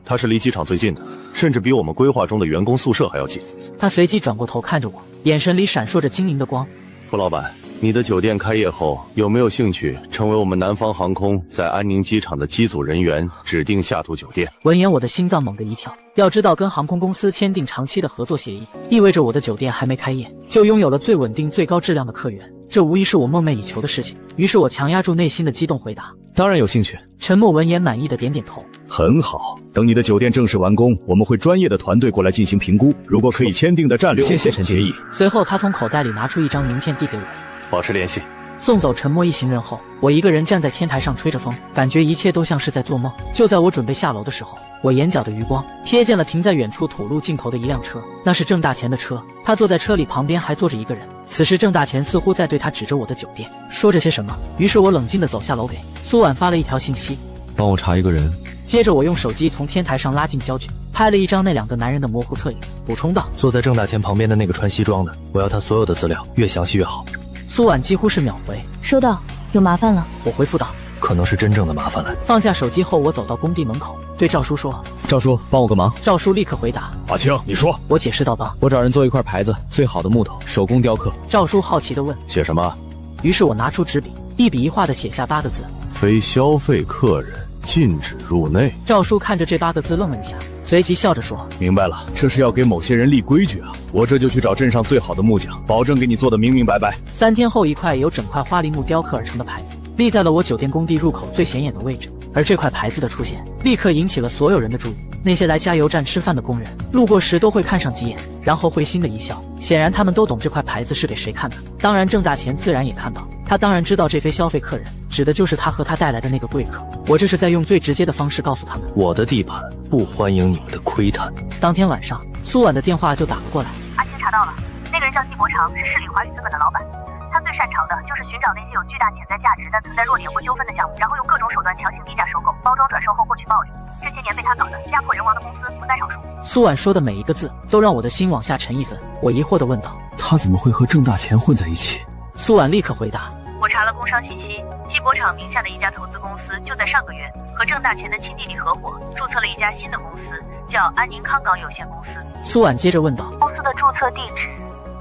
它是离机场最近的，甚至比我们规划中的员工宿舍还要近。他随即转过头看着我，眼神里闪烁着晶莹的光。傅老板，你的酒店开业后有没有兴趣成为我们南方航空在安宁机场的机组人员指定下图酒店？闻言我的心脏猛地一跳。要知道跟航空公司签订长期的合作协议，意味着我的酒店还没开业就拥有了最稳定最高质量的客源，这无疑是我梦寐以求的事情。于是我强压住内心的激动回答：当然有兴趣。陈默闻言满意的点点头：很好，等你的酒店正式完工，我们会专业的团队过来进行评估，如果可以签订的战略谢谢陈经理。随后他从口袋里拿出一张名片递给我：保持联系。送走陈默一行人后，我一个人站在天台上吹着风，感觉一切都像是在做梦。就在我准备下楼的时候，我眼角的余光瞥见了停在远处土路尽头的一辆车，那是郑大钱的车。他坐在车里，旁边还坐着一个人。此时郑大钱似乎在对他指着我的酒店说着些什么，于是我冷静地走下楼，给苏婉发了一条信息：帮我查一个人。接着我用手机从天台上拉近焦距，拍了一张那2个男人的模糊侧影，补充道：坐在郑大钱旁边的那个穿西装的，我要他所有的资料，越详细越好。苏婉几乎是秒回：收到，有麻烦了。我回复道：可能是真正的麻烦了。放下手机后，我走到工地门口，对赵叔说：赵叔，帮我个忙。赵叔立刻回答：阿青，你说。我解释道：帮我找人做一块牌子，最好的木头，手工雕刻。赵叔好奇地问：写什么？于是我拿出纸笔，一笔一画地写下8个字：非消费客人禁止入内。赵叔看着这8个字愣了一下，随即笑着说：明白了，这是要给某些人立规矩啊！我这就去找镇上最好的木匠，保证给你做得明明白白。3天后，一块由整块花梨木雕刻而成的牌子立在了我酒店工地入口最显眼的位置。而这块牌子的出现，立刻引起了所有人的注意。那些来加油站吃饭的工人，路过时都会看上几眼，然后会心的一笑。显然他们都懂这块牌子是给谁看的。当然郑大钱自然也看到，他当然知道这非消费客人指的就是他和他带来的那个贵客。我这是在用最直接的方式告诉他们，我的地盘不欢迎你们的窥探。当天晚上，苏婉的电话就打了过来。阿青查到了，那个人叫季伯常，是市里华宇资本的老板。他最擅长的就是寻找那些有巨大潜在价值但存在弱点或纠纷的项目，然后用各种手段强行低价收购、包装转售后获取暴利。这些年被他搞的家破人亡的公司不在少数。苏婉说的每一个字都让我的心往下沉一分。我疑惑地问道：他怎么会和郑大钱混在一起？苏婉立刻回答：我查了工商信息，季伯常名下的一家投资公司就在上个月和郑大钱的亲弟弟合伙注册了一家新的公司，叫安宁康港有限公司。苏婉接着问道：公司的注册地址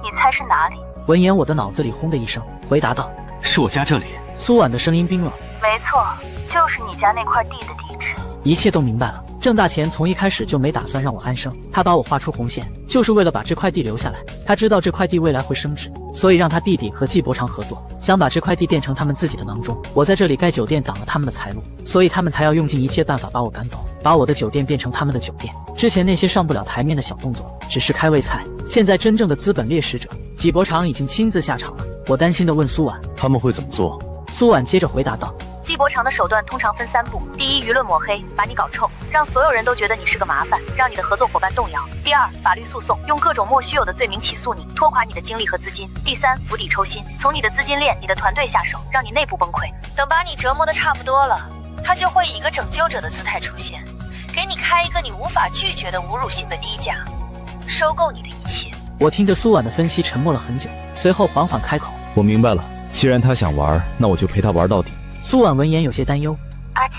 你猜是哪里？闻言我的脑子里轰的一声，回答道：是我家这里。苏婉的声音冰冷：没错，就是你家那块地的地址。一切都明白了。郑大钱从一开始就没打算让我安生，他把我画出红线，就是为了把这块地留下来。他知道这块地未来会升值，所以让他弟弟和季伯常合作，想把这块地变成他们自己的囊中。我在这里盖酒店挡了他们的财路，所以他们才要用尽一切办法把我赶走，把我的酒店变成他们的酒店。之前那些上不了台面的小动作只是开胃菜，现在真正的资本猎食者季伯常已经亲自下场了。我担心地问苏婉：他们会怎么做？苏婉接着回答道：季纪伯常的手段通常分3步：第一，舆论抹黑，把你搞臭，让所有人都觉得你是个麻烦，让你的合作伙伴动摇；第二，法律诉讼，用各种莫须有的罪名起诉你，拖垮你的精力和资金；第三，釜底抽薪，从你的资金链、你的团队下手，让你内部崩溃。等把你折磨的差不多了，他就会以一个拯救者的姿态出现，给你开一个你无法拒绝的侮辱性的低价，收购你的一切。我听着苏婉的分析，沉默了很久，随后缓缓开口：我明白了，既然他想玩，那我就陪他玩到底。苏婉闻言有些担忧。阿青，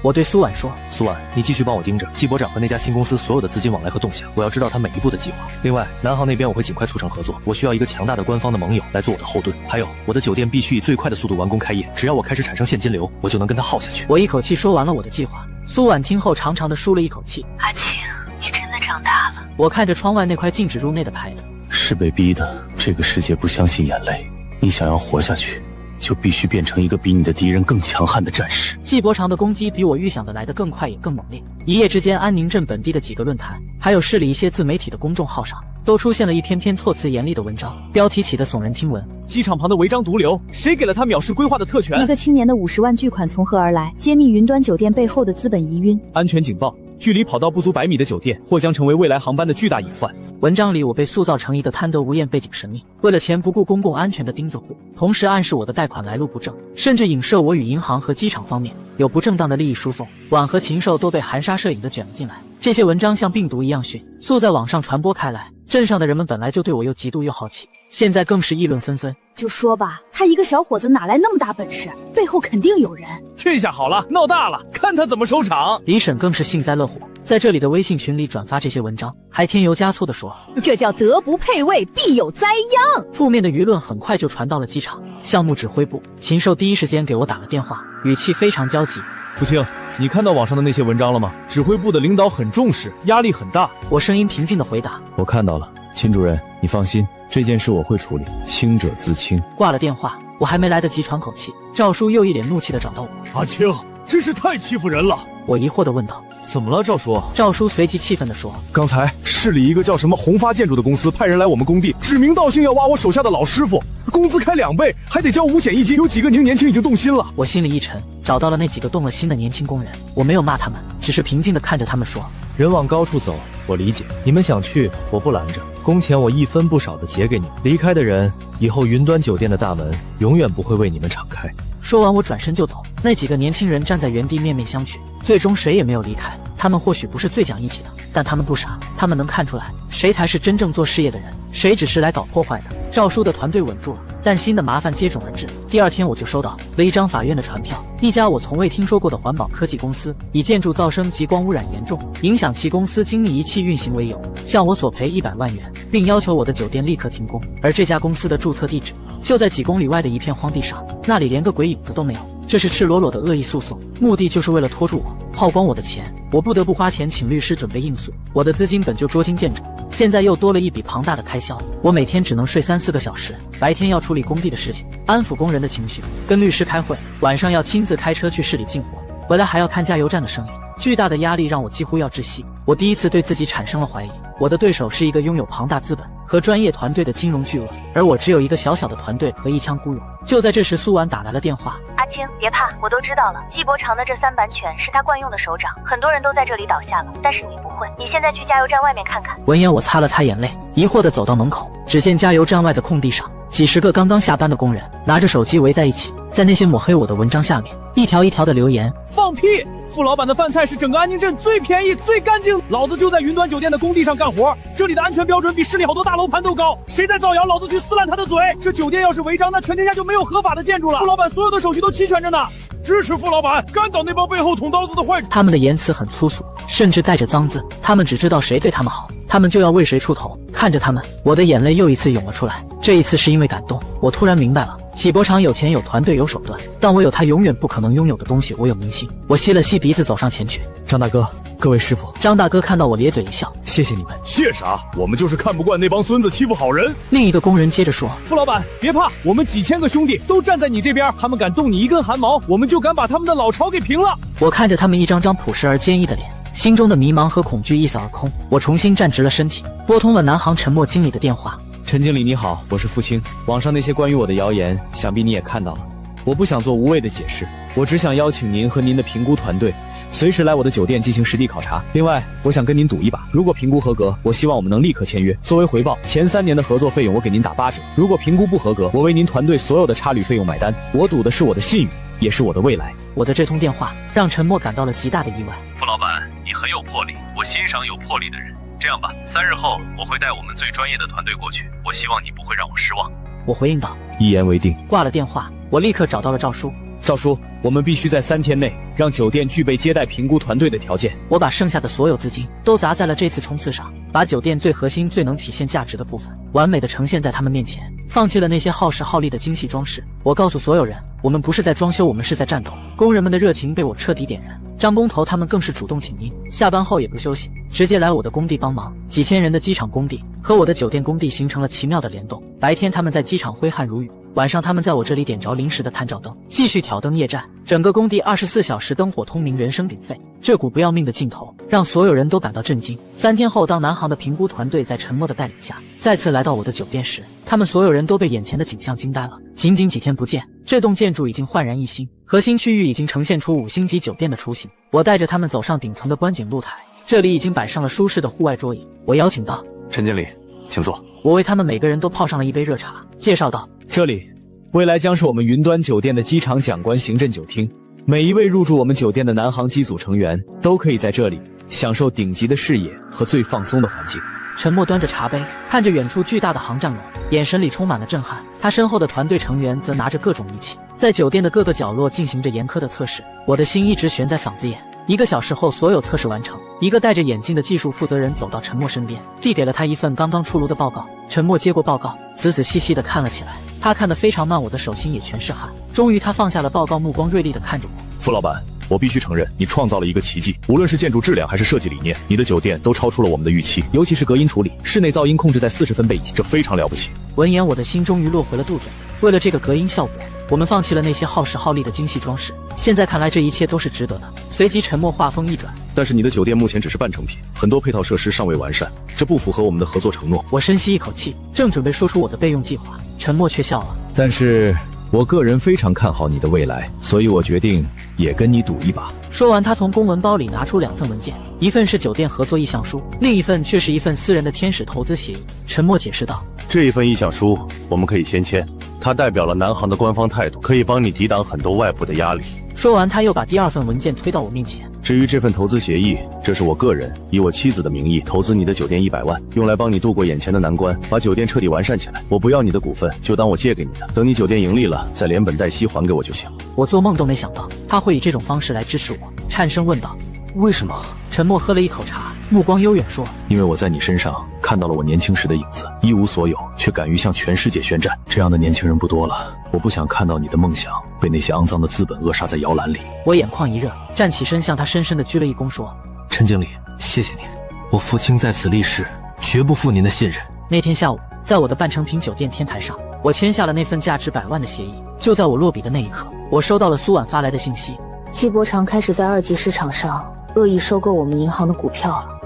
我对苏婉说：苏婉，你继续帮我盯着纪伯长和那家新公司所有的资金往来和动向，我要知道他每一步的计划。另外，南航那边我会尽快促成合作，我需要一个强大的官方的盟友来做我的后盾。还有，我的酒店必须以最快的速度完工开业，只要我开始产生现金流，我就能跟他耗下去。我一口气说完了我的计划。苏婉听后长长的舒了一口气。阿青，你真的长大了。我看着窗外那块禁止入内的牌子，是被逼的。这个世界不相信眼泪，你想要活下去，就必须变成一个比你的敌人更强悍的战士。纪伯常的攻击比我预想的来得更快也更猛烈。一夜之间，安宁镇本地的几个论坛，还有市里一些自媒体的公众号上，都出现了一篇篇措辞严厉的文章，标题起得耸人听闻。机场旁的违章毒瘤，谁给了他藐视规划的特权？一个青年的50万巨款从何而来？揭秘云端酒店背后的资本疑云。安全警报，距离跑道不足100米的酒店，或将成为未来航班的巨大隐患。文章里我被塑造成一个贪得无厌、背景神秘，为了钱不顾公共安全的钉子户，同时暗示我的贷款来路不正，甚至影射我与银行和机场方面有不正当的利益输送。婉和禽兽都被含沙射影地卷了进来。这些文章像病毒一样迅速在网上传播开来，镇上的人们本来就对我又嫉妒又好奇，现在更是议论纷纷。就说吧，他一个小伙子哪来那么大本事？背后肯定有人。这下好了，闹大了，看他怎么收场。李婶更是幸灾乐祸，在这里的微信群里转发这些文章，还添油加醋地说：这叫德不配位，必有灾殃。负面的舆论很快就传到了机场项目指挥部，禽兽第一时间给我打了电话，语气非常焦急。福清，你看到网上的那些文章了吗？指挥部的领导很重视，压力很大。我声音平静地回答：我看到了，秦主任，你放心，这件事我会处理，清者自清。挂了电话，我还没来得及喘口气，赵叔又一脸怒气地找到我。阿青，真是太欺负人了。我疑惑地问道：怎么了，赵叔？赵叔随即气愤地说：刚才市里一个叫什么宏发建筑的公司派人来我们工地，指名道姓要挖我手下的老师傅，工资开2倍，还得交5险1金。有几个年轻已经动心了。我心里一沉，找到了那几个动了心的年轻工人，我没有骂他们，只是平静地看着他们说：人往高处走，我理解，你们想去，我不拦着，工钱我1分不少的结给你。离开的人，以后云端酒店的大门永远不会为你们敞开。说完我转身就走，那几个年轻人站在原地面面相觑，最终谁也没有离开。他们或许不是最讲义气的，但他们不傻，他们能看出来谁才是真正做事业的人，谁只是来搞破坏的。赵叔的团队稳住了，但新的麻烦接踵而至。第2天我就收到了一张法院的传票，一家我从未听说过的环保科技公司，以建筑噪声及光污染严重，影响其公司精密仪器运行为由，向我索赔100万元，并要求我的酒店立刻停工。而这家公司的注册地址就在几公里外的一片荒地上，那里连个鬼影子都没有。这是赤裸裸的恶意诉讼，目的就是为了拖住我，耗光我的钱。我不得不花钱请律师准备应诉，我的资金本就捉襟见肘，现在又多了一笔庞大的开销。我每天只能睡3-4个小时，白天要处理工地的事情，安抚工人的情绪，跟律师开会，晚上要亲自开车去市里进货，回来还要看加油站的生意。巨大的压力让我几乎要窒息。我第一次对自己产生了怀疑，我的对手是一个拥有庞大资本和专业团队的金融巨鳄，而我只有一个小小的团队和一腔孤勇。就在这时，苏婉打来了电话。阿青，别怕，我都知道了。纪伯常的这3板犬是他惯用的手掌，很多人都在这里倒下了，但是你不会。你现在去加油站外面看看。闻言，我擦了擦眼泪，疑惑地走到门口，只见加油站外的空地上，几十个刚刚下班的工人拿着手机围在一起，在那些抹黑我的文章下面，一条一条的留言。放屁！傅老板的饭菜是整个安宁镇最便宜、最干净，老子就在云端酒店的工地上干活，这里的安全标准比市里好多大楼盘都高。谁在造谣，老子去撕烂他的嘴！这酒店要是违章，那全天下就没有合法的建筑了。傅老板所有的手续都齐全着呢。支持傅老板，干倒那帮背后捅刀子的坏人。他们的言辞很粗俗，甚至带着脏字。他们只知道谁对他们好，他们就要为谁出头。看着他们，我的眼泪又一次涌了出来。这一次是因为感动，我突然明白了。纪伯常有钱有团队有手段，但我有他永远不可能拥有的东西，我有明星。我吸了吸鼻子走上前去。张大哥，各位师傅。张大哥看到我咧嘴一笑，谢谢你们。谢啥？我们就是看不惯那帮孙子欺负好人。另一个工人接着说，傅老板别怕，我们几千个兄弟都站在你这边，他们敢动你一根汗毛，我们就敢把他们的老巢给平了。我看着他们一张张朴实而坚毅的脸，心中的迷茫和恐惧一扫而空。我重新站直了身体，拨通了南航陈默经理的电话。陈经理你好，我是付清。网上那些关于我的谣言，想必你也看到了。我不想做无谓的解释，我只想邀请您和您的评估团队随时来我的酒店进行实地考察。另外，我想跟您赌一把，如果评估合格，我希望我们能立刻签约。作为回报，前3年的合作费用我给您打8折。如果评估不合格，我为您团队所有的差旅费用买单。我赌的是我的信誉，也是我的未来。我的这通电话让陈默感到了极大的意外。傅老板，你很有魄力，我欣赏有魄力的人。这样吧，3日后我会带我们最专业的团队过去，我希望你不会让我失望。我回应道，一言为定。挂了电话，我立刻找到了赵叔。赵叔，我们必须在3天内让酒店具备接待评估团队的条件。我把剩下的所有资金都砸在了这次冲刺上，把酒店最核心、最能体现价值的部分完美的呈现在他们面前，放弃了那些耗时耗力的精细装饰。我告诉所有人，我们不是在装修，我们是在战斗。工人们的热情被我彻底点燃，张工头他们更是主动请缨，下班后也不休息，直接来我的工地帮忙。几千人的机场工地和我的酒店工地形成了奇妙的联动。白天他们在机场挥汗如雨，晚上他们在我这里点着临时的探照灯，继续挑灯夜战。整个工地24小时灯火通明，人声鼎沸。这股不要命的劲头让所有人都感到震惊。3天后，当南航的评估团队在陈默的带领下再次来到我的酒店时，他们所有人都被眼前的景象惊呆了。仅仅几天不见，这栋建筑已经焕然一新，核心区域已经呈现出5星级酒店的雏形。我带着他们走上顶层的观景露台，这里已经摆上了舒适的户外桌椅。我邀请道：“陈经理，请坐。”我为他们每个人都泡上了一杯热茶，介绍道：“这里未来将是我们云端酒店的机场讲官行政酒厅，每一位入住我们酒店的南航机组成员都可以在这里享受顶级的视野和最放松的环境。”陈默端着茶杯，看着远处巨大的航站楼，眼神里充满了震撼。他身后的团队成员则拿着各种仪器，在酒店的各个角落进行着严苛的测试。我的心一直悬在嗓子眼。1个小时后，所有测试完成。一个戴着眼镜的技术负责人走到陈默身边，递给了他一份刚刚出炉的报告。陈默接过报告，仔仔细细地看了起来。他看得非常慢，我的手心也全是汗。终于他放下了报告，目光锐利地看着我。傅老板，我必须承认，你创造了一个奇迹，无论是建筑质量还是设计理念，你的酒店都超出了我们的预期，尤其是隔音处理，室内噪音控制在40分贝以下，这非常了不起。闻言，我的心终于落回了肚子。为了这个隔音效果，我们放弃了那些耗时耗力的精细装饰。现在看来，这一切都是值得的。随即沉默，话锋一转：“但是你的酒店目前只是半成品，很多配套设施尚未完善，这不符合我们的合作承诺。”我深吸一口气，正准备说出我的备用计划，沉默却笑了：“但是我个人非常看好你的未来，所以我决定也跟你赌一把。”说完，他从公文包里拿出2份文件，一份是酒店合作意向书，另一份却是一份私人的天使投资协议。沉默解释道：“这一份意向书我们可以先签，它代表了南航的官方态度，可以帮你抵挡很多外部的压力。”说完，他又把第2份文件推到我面前。至于这份投资协议，这是我个人以我妻子的名义投资你的酒店100万，用来帮你度过眼前的难关，把酒店彻底完善起来。我不要你的股份，就当我借给你的，等你酒店盈利了，再连本带息还给我就行。我做梦都没想到他会以这种方式来支持我，颤声问道：“为什么？”沉默喝了一口茶，目光悠远说：“因为我在你身上看到了我年轻时的影子，一无所有却敢于向全世界宣战，这样的年轻人不多了。我不想看到你的梦想被那些肮脏的资本扼杀在摇篮里。”我眼眶一热，站起身向他深深地鞠了一躬，说：“陈经理，谢谢您，我父亲在此立誓，绝不负您的信任。”那天下午，在我的半成品酒店天台上，我签下了那份价值100万的协议。就在我落笔的那一刻，我收到了苏婉发来的信息：季伯常开始在2级市场上恶意收购我们银行的股票了，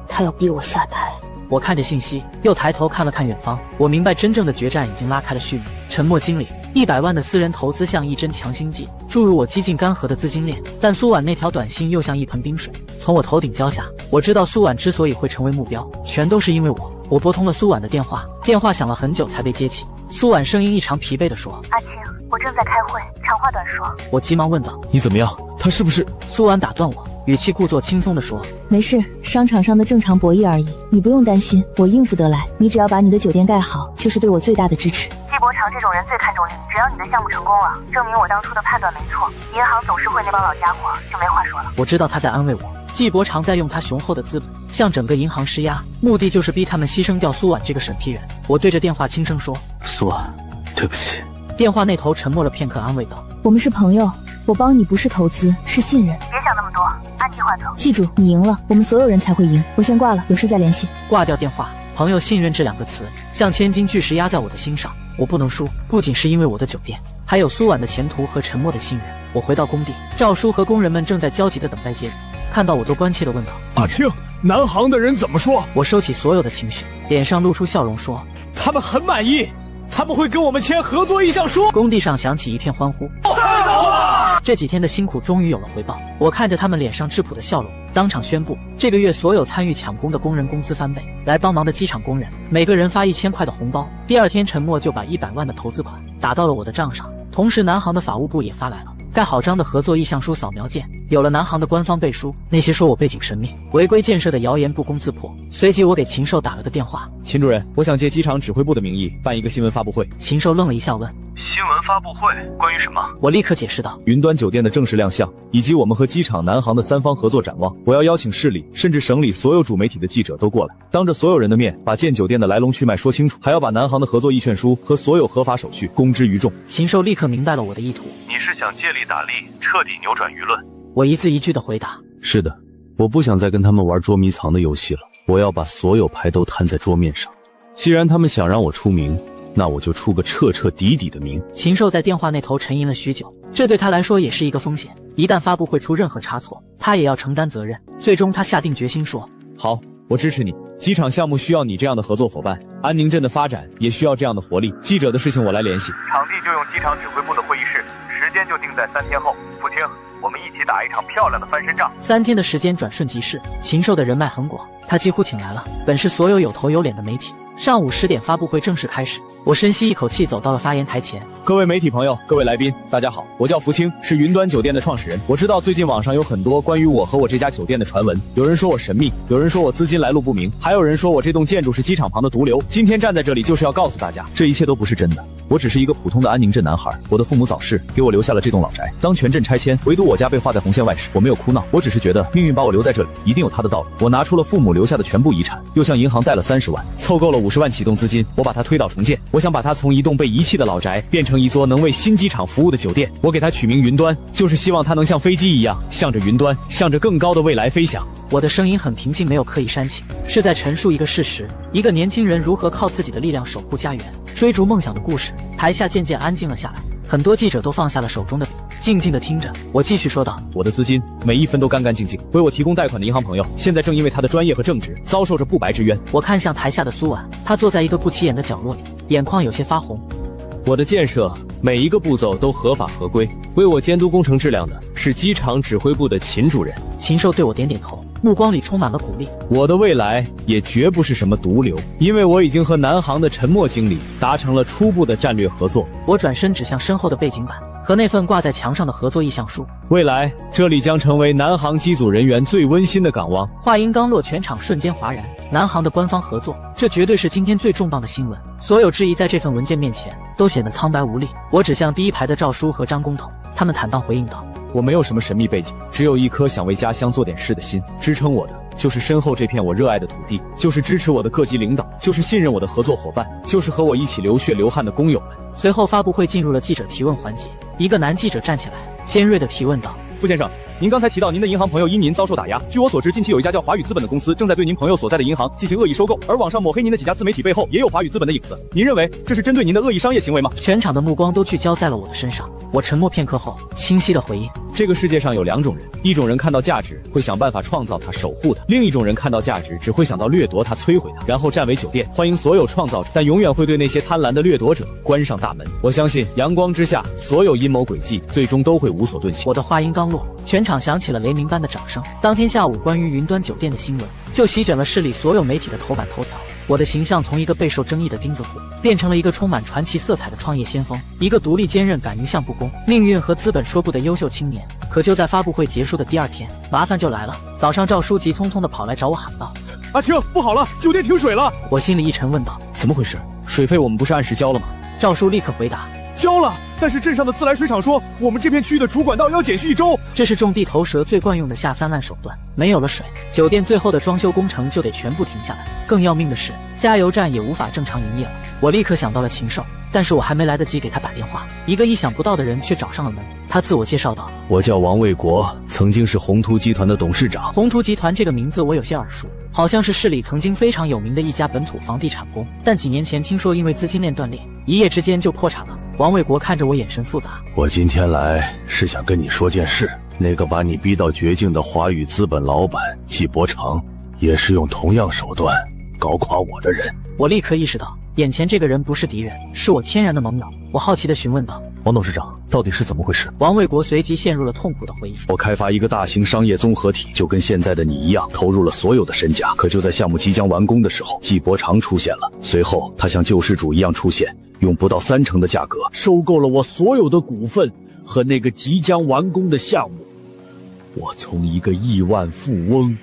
他要逼我下台。我看着信息，又抬头看了看远方，我明白真正的决战已经拉开了序幕。沉默经理100万的私人投资像一针强心剂，注入我几近干涸的资金链。但苏婉那条短信又像一盆冰水，从我头顶浇下。我知道苏婉之所以会成为目标，全都是因为我。我拨通了苏婉的电话，电话响了很久才被接起。苏婉声音异常疲惫地说：“阿青，我正在开会，长话短说。”我急忙问道：“你怎么样？他是不是？”苏婉打断我，语气故作轻松地说：“没事，商场上的正常博弈而已，你不用担心，我应付得来。你只要把你的酒店盖好，就是对我最大的支持。”季伯常这种人最看重利，只要你的项目成功了，证明我当初的判断没错，银行董事会那帮老家伙就没话说了。我知道他在安慰我。季伯常在用他雄厚的资本向整个银行施压，目的就是逼他们牺牲掉苏婉这个审批人。我对着电话轻声说：“苏婉，对不起。”电话那头沉默了片刻，安慰道：“我们是朋友，我帮你不是投资，是信任。别想那么多，按计划走。记住，你赢了，我们所有人才会赢。我先挂了，有事再联系。”挂掉电话，朋友信任这2个词像千斤巨石压在我的心上。我不能输，不仅是因为我的酒店，还有苏婉的前途和沉默的信任。我回到工地，赵叔和工人们正在焦急地等待接人，看到我都关切地问道：“阿青，南航的人怎么说？”我收起所有的情绪，脸上露出笑容说：“他们很满意。”他们会跟我们签合作意向书。工地上响起一片欢呼。这几天的辛苦终于有了回报，我看着他们脸上质朴的笑容，当场宣布这个月所有参与抢工的工人工资翻倍，来帮忙的机场工人每个人发1000块的红包。第二天，陈默就把100万的投资款打到了我的账上，同时南航的法务部也发来了盖好章的合作意向书扫描件。有了南航的官方背书，那些说我背景神秘、违规建设的谣言不攻自破。随即我给禽兽打了个电话，秦主任，我想借机场指挥部的名义办一个新闻发布会。禽兽愣了一下问，新闻发布会关于什么？我立刻解释道，云端酒店的正式亮相，以及我们和机场、南航的3方合作展望。我要邀请市里甚至省里所有主媒体的记者都过来，当着所有人的面把建酒店的来龙去脉说清楚，还要把南航的合作意劝书和所有合法手续公之于众。禽兽立刻明白了我的意图，你是想借力打力，彻底扭转舆论？我一字一句的回答，是的，我不想再跟他们玩捉迷藏的游戏了，我要把所有牌都摊在桌面上。既然他们想让我出名，那我就出个彻彻底底的名。禽兽在电话那头沉吟了许久，这对他来说也是一个风险，一旦发布会出任何差错，他也要承担责任。最终他下定决心说，好，我支持你，机场项目需要你这样的合作伙伴，安宁镇的发展也需要这样的活力。记者的事情我来联系，场地就用机场指挥部的会议室，时间就定在3天后。付清，我们一起打一场漂亮的翻身仗。3天的时间转瞬即逝，禽兽的人脉很广，他几乎请来了本市所有有头有脸的媒体。上午10点发布会正式开始，我深吸一口气走到了发言台前。各位媒体朋友，各位来宾，大家好，我叫福清，是云端酒店的创始人。我知道最近网上有很多关于我和我这家酒店的传闻，有人说我神秘，有人说我资金来路不明，还有人说我这栋建筑是机场旁的毒瘤。今天站在这里就是要告诉大家，这一切都不是真的。我只是一个普通的安宁镇男孩，我的父母早逝，给我留下了这栋老宅。当全镇拆迁，唯独我家被划在红线外时，我没有哭闹，我只是觉得命运把我留在这里，一定有它的道理。我拿出了父母留下的全部遗产，又向银行贷了30万，凑够了50万启动资金，我把它推倒重建。我想把它从一栋被遗弃的老宅变成一座能为新机场服务的酒店。我给它取名云端，就是希望它能像飞机一样，向着云端，向着更高的未来飞翔。我的声音很平静，没有刻意煽情，是在陈述一个事实，一个年轻人如何靠自己的力量守护家园，追逐梦想的故事。台下渐渐安静了下来，很多记者都放下了手中的笔，静静地听着。我继续说道，我的资金每一分都干干净净，为我提供贷款的银行朋友，现在正因为他的专业和正直，遭受着不白之冤。我看向台下的苏婉，她坐在一个不起眼的角落里，眼眶有些发红。我的建设每一个步骤都合法合规，为我监督工程质量的是机场指挥部的秦主任。禽兽对我点点头，目光里充满了鼓励。我的未来也绝不是什么毒瘤，因为我已经和南航的陈默经理达成了初步的战略合作。我转身指向身后的背景板和那份挂在墙上的合作意向书，未来这里将成为南航机组人员最温馨的港湾。话音刚落，全场瞬间哗然。南航的官方合作，这绝对是今天最重磅的新闻。所有质疑在这份文件面前都显得苍白无力。我指向第一排的赵叔和张工头，他们坦荡回应道，我没有什么神秘背景，只有一颗想为家乡做点事的心。支撑我的就是身后这片我热爱的土地，就是支持我的各级领导，就是信任我的合作伙伴，就是和我一起流血流汗的工友们。随后发布会进入了记者提问环节，一个男记者站起来，尖锐地提问道，傅先生，您刚才提到您的银行朋友因您遭受打压，据我所知，近期有一家叫华宇资本的公司正在对您朋友所在的银行进行恶意收购，而网上抹黑您的几家自媒体背后也有华宇资本的影子。您认为这是针对您的恶意商业行为吗？全场的目光都聚焦在了我的身上。我沉默片刻后，清晰地回应，这个世界上有2种人，一种人看到价值会想办法创造它、守护它；另一种人看到价值只会想到掠夺它、摧毁它，然后占为酒店，欢迎所有创造者，但永远会对那些贪婪的掠夺者关上大门。我相信阳光之下，所有阴谋诡计最终都会无所遁形。我的话音刚落，全场响起了雷鸣般的掌声。当天下午，关于云端酒店的新闻就席卷了市里所有媒体的头版头条。我的形象从一个备受争议的钉子户，变成了一个充满传奇色彩的创业先锋，一个独立坚韧、敢于向不公、命运和资本说不的优秀青年。可就在发布会结束的第2天，麻烦就来了。早上，赵书急匆匆地跑来找我喊道，阿青，不好了，酒店停水了。我心里一沉，问道，怎么回事？水费我们不是按时交了吗？赵书立刻回答，交了，但是镇上的自来水厂说我们这片区域的主管道要减续1周。这是种地头蛇最惯用的下三滥手段。没有了水，酒店最后的装修工程就得全部停下来。更要命的是，加油站也无法正常营业了。我立刻想到了禽兽，但是我还没来得及给他打电话，一个意想不到的人却找上了门。他自我介绍道，我叫王卫国，曾经是宏图集团的董事长。宏图集团这个名字我有些耳熟，好像是市里曾经非常有名的一家本土房地产公，但几年前听说因为资金链断裂，一夜之间就破产了。王卫国看着我眼神复杂，我今天来是想跟你说件事，那个把你逼到绝境的华宇资本老板季伯成，也是用同样手段搞垮我的人。我立刻意识到眼前这个人不是敌人，是我天然的盟友。我好奇地询问道：“王董事长，到底是怎么回事？”王卫国随即陷入了痛苦的回忆。我开发一个大型商业综合体，就跟现在的你一样，投入了所有的身家。可就在项目即将完工的时候，纪伯常出现了。随后，他像救世主一样出现，用不到30%的价格收购了我所有的股份和那个即将完工的项目。我从一个亿万富翁，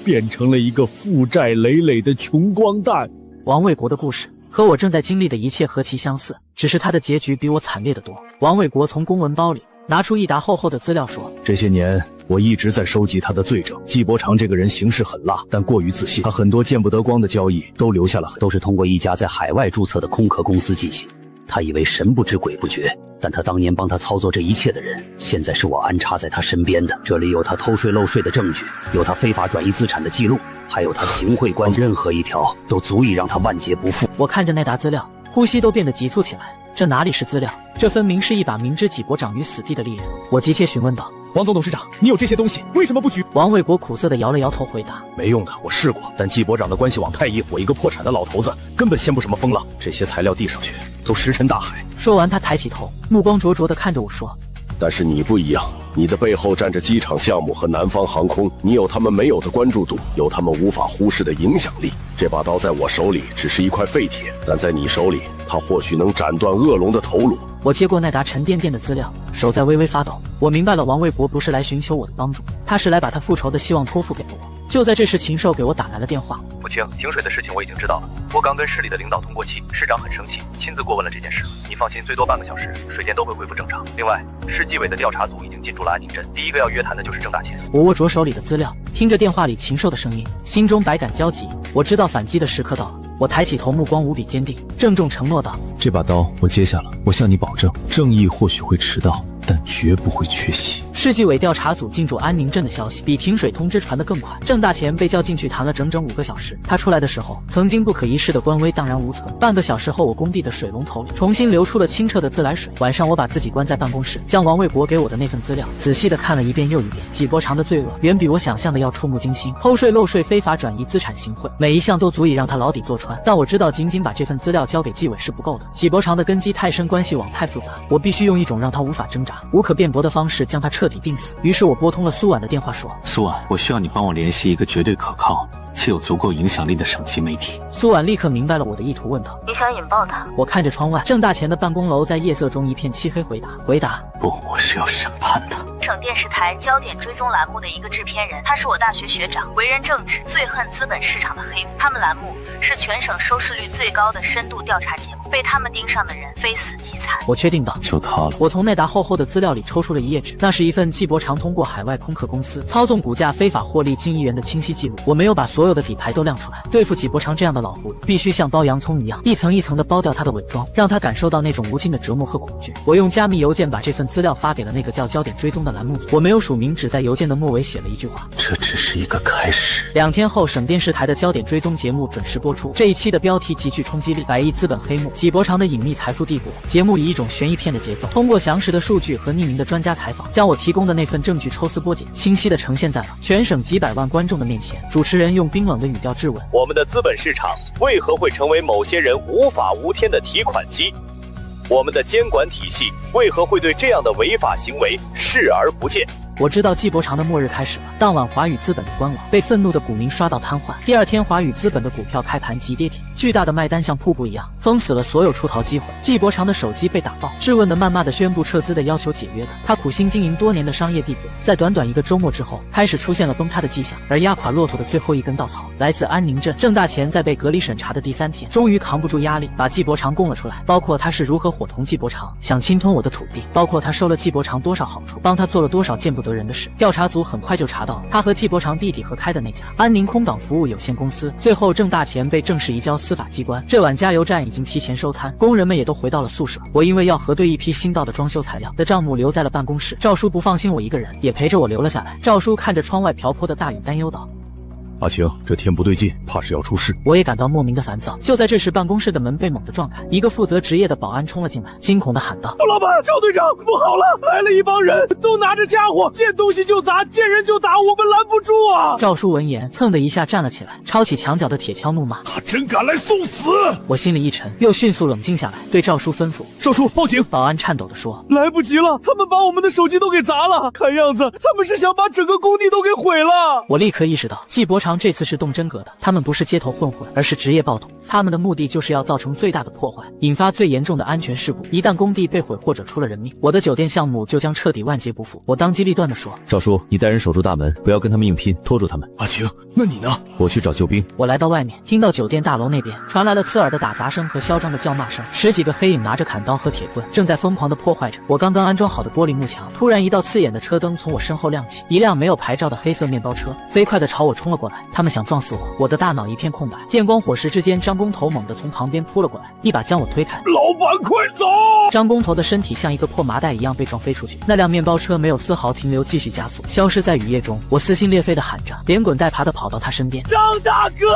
变成了一个负债累累的穷光蛋。王卫国的故事和我正在经历的一切何其相似，只是他的结局比我惨烈得多。王卫国从公文包里拿出一沓厚厚的资料说：“这些年我一直在收集他的罪证。纪伯常这个人行事狠辣，但过于自信，他很多见不得光的交易都留下了都是通过一家在海外注册的空壳公司进行。他以为神不知鬼不觉，但他当年帮他操作这一切的人，现在是我安插在他身边的。这里有他偷税漏税的证据，有他非法转移资产的记录，还有他行贿关系，任何一条都足以让他万劫不复。”我看着那沓资料，呼吸都变得急促起来。这哪里是资料，这分明是一把明知纪伯长于死地的利刃。我急切询问道：“王总董事长，你有这些东西，为什么不举？”王卫国苦涩地摇了摇头回答：“没用的，我试过，但纪伯长的关系网太硬，我一个破产的老头子根本掀不什么风浪。这些材料递上去，都石沉大海。”说完，他抬起头，目光灼灼地看着我说：“但是你不一样，你的背后站着机场项目和南方航空，你有他们没有的关注度，有他们无法忽视的影响力。这把刀在我手里只是一块废铁，但在你手里，它或许能斩断恶龙的头颅。”我接过那沓沉甸甸的资料，手在微微发抖。我明白了，王卫国不是来寻求我的帮助，他是来把他复仇的希望托付给了我。就在这时，禽兽给我打来了电话。父亲，停水的事情我已经知道了，我刚跟市里的领导通过气，市长很生气，亲自过问了这件事。你放心，最多半个小时，水电都会恢复正常。另外，市纪委的调查组已经进驻了安宁镇，第一个要约谈的就是郑大钱。我握着手里的资料，听着电话里禽兽的声音，心中百感交集。我知道反击的时刻到了。我抬起头，目光无比坚定，郑重承诺道：“这把刀我接下了，我向你保证，正义或许会迟到，但绝不会缺席。”市纪委调查组进驻安宁镇的消息比停水通知传得更快。郑大钱被叫进去谈了整整5个小时。他出来的时候，曾经不可一世的官威荡然无存。半个小时后，我工地的水龙头里重新流出了清澈的自来水。晚上，我把自己关在办公室，将王卫国给我的那份资料仔细地看了一遍又一遍。纪伯常的罪恶远比我想象的要触目惊心，偷税漏税、非法转移资产、行贿，每一项都足以让他牢底坐穿。但我知道，仅仅把这份资料交给纪委是不够的。纪伯常的根基太深，关系网太复杂，我必须用一种让他无法挣扎、无可辩驳的方式将他彻底钉死。于是我拨通了苏婉的电话，说：“苏婉，我需要你帮我联系一个绝对可靠且有足够影响力的省级媒体。”苏婉立刻明白了我的意图，问道：“你想引爆他？”我看着窗外，郑大钱的办公楼在夜色中一片漆黑，回答：“不，我是要审判他。”省电视台焦点追踪栏目的一个制片人，他是我大学学长，为人正直，最恨资本市场的黑幕。他们栏目是全省收视率最高的深度调查节目，被他们盯上的人非死即残。我确定道：“就他了。”我从那沓厚厚的资料里抽出了一页纸，那是一份纪伯常通过海外空壳公司操纵股价非法获利近1亿元的清晰记录。我没有把所有的底牌都亮出来，对付纪伯常这样的老狐狸，必须像剥洋葱一样，一层一层的剥掉他的伪装，让他感受到那种无尽的折磨和恐惧。我用加密邮件把这份资料发给了那个叫焦点追踪的栏目组，我没有署名，只在邮件的末尾写了一句话：“这只是一个开始。”2天后，省电视台的焦点追踪节目准时播出。这一期的标题极具冲击力：100亿资本黑幕，纪伯常的隐秘财富帝国。节目以一种悬疑片的节奏，通过详实的数据和匿名的专家采访，将我提供的那份证据抽丝剥茧，清晰地呈现在了全省几百万观众的面前。主持人用冰冷的语调质问：“我们的资本市场为何会成为某些人无法无天的提款机？我们的监管体系为何会对这样的违法行为视而不见？”我知道纪伯常的末日开始了。当晚，华宇资本的官网被愤怒的股民刷到瘫痪。第2天，华宇资本的股票开盘即跌停，巨大的卖单像瀑布一样封死了所有出逃机会。纪伯常的手机被打爆，质问的、谩骂的、宣布撤资的、要求解约的。他苦心经营多年的商业帝国，在短短1个周末之后，开始出现了崩塌的迹象。而压垮骆驼的最后一根稻草，来自安宁镇。郑大钱在被隔离审查的第3天，终于扛不住压力，把纪伯常供了出来。包括他是如何伙同纪伯常想侵吞我的土地，包括他收了纪伯常多少好处，帮他做了多少见不得人的事。调查组很快就查到了他和纪伯常弟弟合开的那家安宁空港服务有限公司。最后，郑大钱被正式移交司法机关。这晚加油站已经提前收摊，工人们也都回到了宿舍。我因为要核对一批新到的装修材料的账目，留在了办公室。赵叔不放心我一个人，也陪着我留了下来。赵叔看着窗外瓢泼的大雨，担忧道：“阿晴，这天不对劲，怕是要出事。我也感到莫名的烦躁。就在这时，办公室的门被猛地撞开，一个负责值夜的保安冲了进来，惊恐地喊道：“窦老板，赵队长，不好了，来了一帮人，都拿着家伙，见东西就砸，见人就打，我们拦不住啊！”赵叔闻言，蹭的一下站了起来，抄起墙角的铁锹怒骂：“他真敢来送死！”我心里一沉，又迅速冷静下来，对赵叔吩咐：“赵叔，报警！”保安颤抖地说：“来不及了，他们把我们的手机都给砸了，看样子他们是想把整个工地都给毁了。”我立刻意识到，纪伯常这次是动真格的，他们不是街头混混，而是职业暴徒。他们的目的就是要造成最大的破坏，引发最严重的安全事故。一旦工地被毁或者出了人命，我的酒店项目就将彻底万劫不复。我当机立断地说：“赵叔，你带人守住大门，不要跟他们硬拼，拖住他们。”阿晴，那你呢？我去找救兵。我来到外面，听到酒店大楼那边传来了刺耳的打砸声和嚣张的叫骂声，十几个黑影拿着砍刀和铁棍，正在疯狂地破坏着我刚刚安装好的玻璃幕墙。突然，一道刺眼的车灯从我身后亮起，一辆没有牌照的黑色面包车飞快地朝我冲了过来。他们想撞死我，我的大脑一片空白。电光火石之间，张工头猛地从旁边扑了过来，一把将我推开。老板，快走！张工头的身体像一个破麻袋一样被撞飞出去，那辆面包车没有丝毫停留，继续加速，消失在雨夜中。我撕心裂肺地喊着，连滚带爬地跑到他身边：“张大哥！”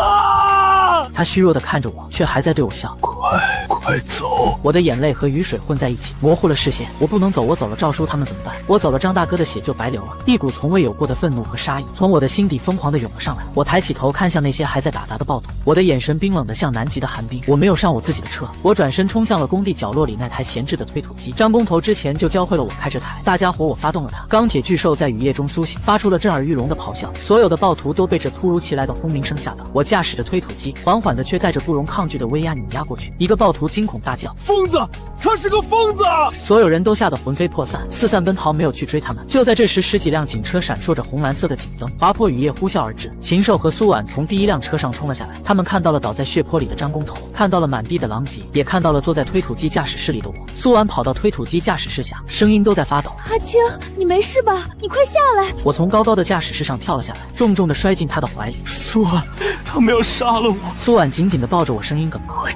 他虚弱地看着我，却还在对我笑。快走！我的眼泪和雨水混在一起，模糊了视线。我不能走，我走了赵叔他们怎么办？我走了，张大哥的血就白流了。一股从未有过的愤怒和杀意从我的心底疯狂地涌了上来。我抬起头看向那些还在打砸的暴徒，我的眼神冰冷得像南极的寒冰。我没有上我自己的车，我转身冲向了工地角落里那台闲置的推土机。张工头之前就教会了我开这台，大家伙我发动了它。钢铁巨兽在雨夜中苏醒，发出了震耳欲聋的咆哮。所有的暴徒都被这突如其来的轰鸣声吓到。我驾驶着推土机，缓缓的却带着不容抗拒的威压碾压过去。一个暴徒惊恐大叫：“疯子！他是个疯子！”所有人都吓得魂飞魄散，四散奔逃，没有去追他们。就在这时，十几辆警车闪烁着红蓝色的警灯，划破雨夜呼啸而至。禽兽和苏婉从第一辆车上冲了下来，他们看到了倒在血泊里的张工头，看到了满地的狼藉，也看到了坐在推土机驾驶室里的我。苏婉跑到推土机驾驶室下，声音都在发抖：“阿青，你没事吧？你快下来！”我从高高的驾驶室上跳了下来，重重地摔进他的怀里。苏婉，他们要杀了我！苏婉紧紧地抱着我，声音哽咽：“我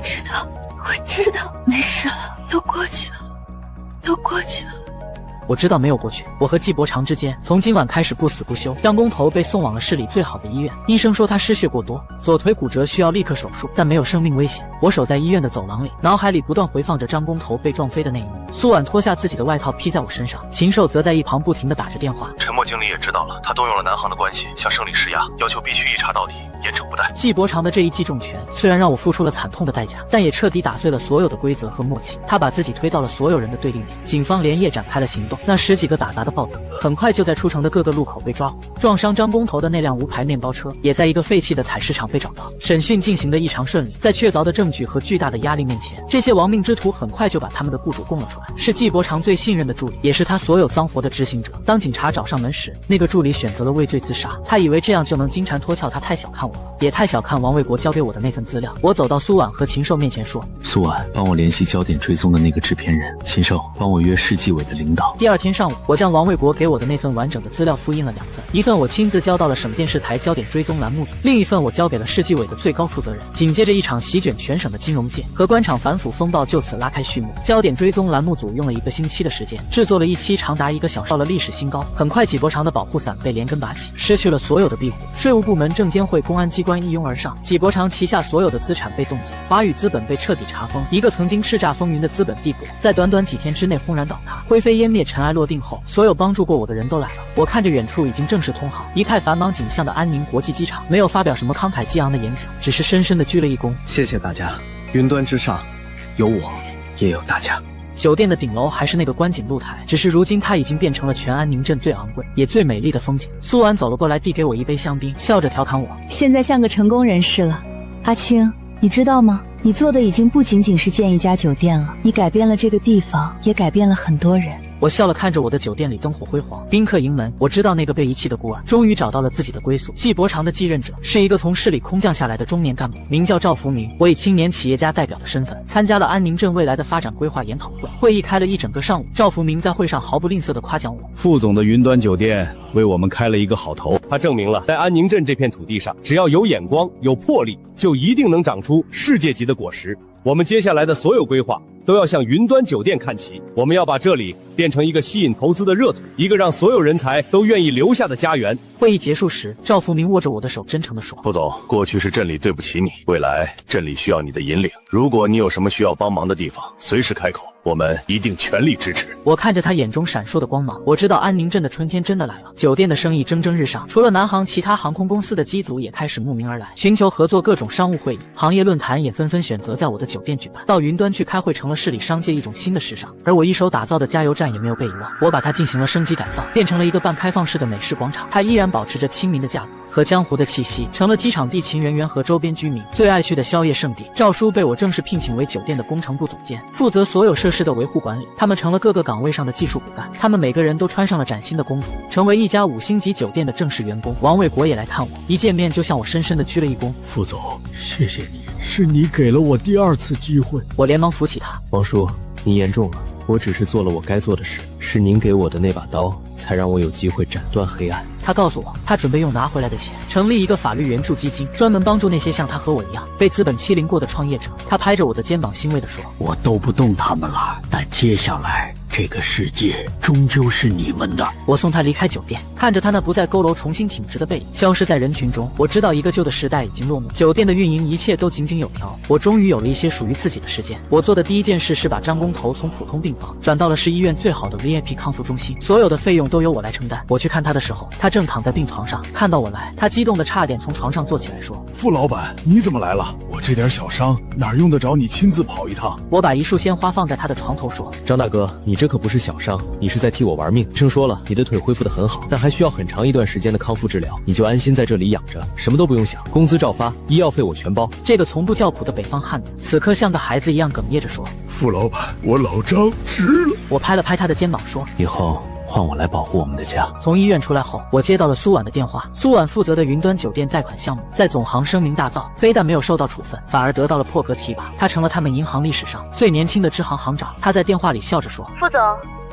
知道，没事了，都过去了。”我知道没有过去，我和纪伯常之间从今晚开始不死不休。张工头被送往了市里最好的医院，医生说他失血过多，左腿骨折需要立刻手术，但没有生命危险。我守在医院的走廊里，脑海里不断回放着张工头被撞飞的那一幕。苏婉脱下自己的外套披在我身上，禽兽则在一旁不停地打着电话。陈默经理也知道了，他动用了南航的关系，向省里施压，要求必须一查到底，严惩不贷。纪伯常的这一记重拳虽然让我付出了惨痛的代价，但也彻底打碎了所有的规则和默契。他把自己推到了所有人的对立面，警方连夜展开了行动。那十几个打砸的暴徒很快就在出城的各个路口被抓获，撞伤张工头的那辆无牌面包车也在一个废弃的采石场被找到。审讯进行得异常顺利，在确凿的证据和巨大的压力面前，这些亡命之徒很快就把他们的雇主供了出来，是纪伯常最信任的助理，也是他所有脏活的执行者。当警察找上门时，那个助理选择了畏罪自杀，他以为这样就能金蝉脱壳，他太小看我了，也太小看王卫国交给我的那份资料。我走到苏婉和禽兽面前说：“苏婉，帮我联系焦点追踪的那个制片人；禽兽，帮我约市纪委的领导。”第二天上午，我将王卫国给我的那份完整的资料复印了2份，一份我亲自交到了省电视台焦点追踪栏目组，另一份我交给了市纪委的最高负责人。紧接着，一场席卷全省的金融界和官场反腐风暴就此拉开序幕。焦点追踪栏目组用了1个星期的时间，制作了一期长达1个小时，到了历史新高。很快，纪伯常的保护伞被连根拔起，失去了所有的庇护。税务部门、证监会、公安机关一拥而上，纪伯常旗下所有的资产被冻结，华宇资本被彻底查封。一个曾经叱咤风云的资本帝国，在短短几天之内轰然倒塌，灰飞烟灭。尘埃落定后，所有帮助过我的人都来了。我看着远处已经正式通航、一派繁忙景象的安宁国际机场，没有发表什么慷慨激昂的演讲，只是深深地鞠了一躬。谢谢大家，云端之上，有我，也有大家。酒店的顶楼还是那个观景露台，只是如今它已经变成了全安宁镇最昂贵也最美丽的风景。苏婉走了过来，递给我一杯香槟，笑着调侃我：“现在像个成功人士了。阿青，你知道吗？你做的已经不仅仅是建一家酒店了，你改变了这个地方，也改变了很多人。”我笑了，看着我的酒店里灯火辉煌，宾客盈门。我知道那个被遗弃的孤儿终于找到了自己的归宿。纪伯常的继任者是一个从市里空降下来的中年干部，名叫赵福明。我以青年企业家代表的身份参加了安宁镇未来的发展规划研讨会，会议开了一整个上午。赵福明在会上毫不吝啬地夸奖我：“副总的云端酒店为我们开了一个好头，他证明了在安宁镇这片土地上，只要有眼光、有魄力，就一定能长出世界级的果实。我们接下来的所有规划都要向云端酒店看齐。我们要把这里变成一个吸引投资的热土，一个让所有人才都愿意留下的家园。会议结束时，赵福明握着我的手，真诚地说：“副总，过去是镇里对不起你，未来镇里需要你的引领。如果你有什么需要帮忙的地方，随时开口，我们一定全力支持。”我看着他眼中闪烁的光芒，我知道安宁镇的春天真的来了。酒店的生意蒸蒸日上，除了南航，其他航空公司的机组也开始慕名而来，寻求合作各种商务会议、行业论坛也纷纷选择在我的酒店举办。到云端去开会成了市里商界一种新的时尚，而我一手打造的加油站也没有被遗忘。我把它进行了升级改造，变成了一个半开放式的美式广场，它依然保持着亲民的价格和江湖的气息，成了机场地勤人员和周边居民最爱去的宵夜圣地。赵叔被我正式聘请为酒店的工程部总监，负责所有设施的维护管理。他们成了各个岗位上的技术骨干，他们每个人都穿上了崭新的工服，成为一家5星级酒店的正式员工。王卫国也来看我，一见面就向我深深的鞠了一躬。副总，谢谢你，是你给了我第2次机会。我连忙扶起他。王叔，您言重了，我只是做了我该做的事，是您给我的那把刀，才让我有机会斩断黑暗。他告诉我，他准备用拿回来的钱成立一个法律援助基金，专门帮助那些像他和我一样被资本欺凌过的创业者。他拍着我的肩膀，欣慰地说：“我斗不动他们了，但接下来这个世界终究是你们的。”我送他离开酒店，看着他那不再佝偻重新挺直的背影消失在人群中，我知道一个旧的时代已经落幕，酒店的运营一切都井井有条。我终于有了一些属于自己的时间。我做的第一件事是把张工头从普通病房转到了市医院最好的 VIP 康复中心，所有的费用都由我来承担。我去看他的时候，他正躺在病床上，看到我来，他激动的差点从床上坐起来，说：“傅老板，你怎么来了？我这点小伤哪用得着你亲自跑一趟？”我把一束鲜花放在他的床头，说：“张大哥，你这可不是小伤，你是在替我玩命。医生说了，你的腿恢复得很好，但还需要很长一段时间的康复治疗，你就安心在这里养着，什么都不用想，工资照发，医药费我全包。”这个从不叫苦的北方汉子，此刻像个孩子一样哽咽着说：“傅老板，我老张值了。”我拍了拍他的肩膀，说：“以后换我来保护我们的家。”从医院出来后，我接到了苏婉的电话。苏婉负责的云端酒店贷款项目在总行声名大噪，非但没有受到处分，反而得到了破格提拔。他成了他们银行历史上最年轻的支行行长。他在电话里笑着说：“副总，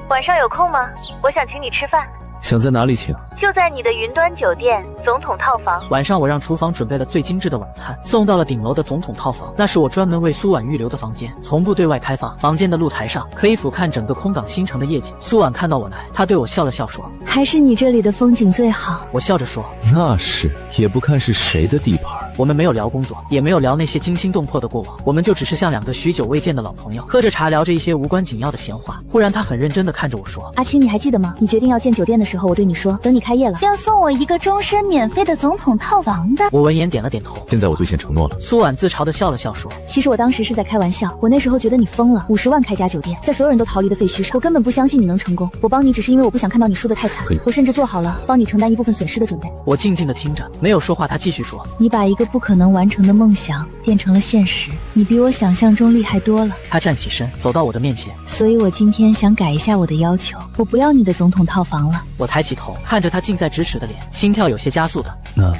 晚上有空吗？我想请你吃饭。”想在哪里请？就在你的云端酒店总统套房。晚上我让厨房准备了最精致的晚餐，送到了顶楼的总统套房。那是我专门为苏婉预留的房间，从不对外开放。房间的露台上可以俯瞰整个空港新城的夜景。苏婉看到我来，她对我笑了笑说：“还是你这里的风景最好。”我笑着说：“那是，也不看是谁的地盘。”我们没有聊工作，也没有聊那些惊心动魄的过往，我们就只是像两个许久未见的老朋友，喝着茶，聊着一些无关紧要的闲话。忽然他很认真地看着我说：“阿青，你还记得吗？你决定要建酒店的时候，我对你说，等你开业了，要送我一个终身免费的总统套房的。”我闻言点了点头。现在我兑现承诺了。苏婉自嘲地笑了笑说：“其实我当时是在开玩笑，我那时候觉得你疯了，50万开家酒店，在所有人都逃离的废墟上，我根本不相信你能成功。我帮你只是因为我不想看到你输得太惨，我甚至做好了帮你承担一部分损失的准备。”我静静地听着，没有说话。他继续说：“你把一个不可能完成的梦想变成了现实，你比我想象中厉害多了。”他站起身，走到我的面前。所以我今天想改一下我的要求，我不要你的总统套房了。我抬起头，看着他近在咫尺的脸，心跳有些加速的。那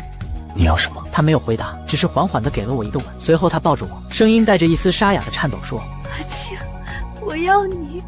你要什么？他没有回答，只是缓缓地给了我一个吻。随后他抱着我，声音带着一丝沙哑的颤抖说：“阿青，我要你，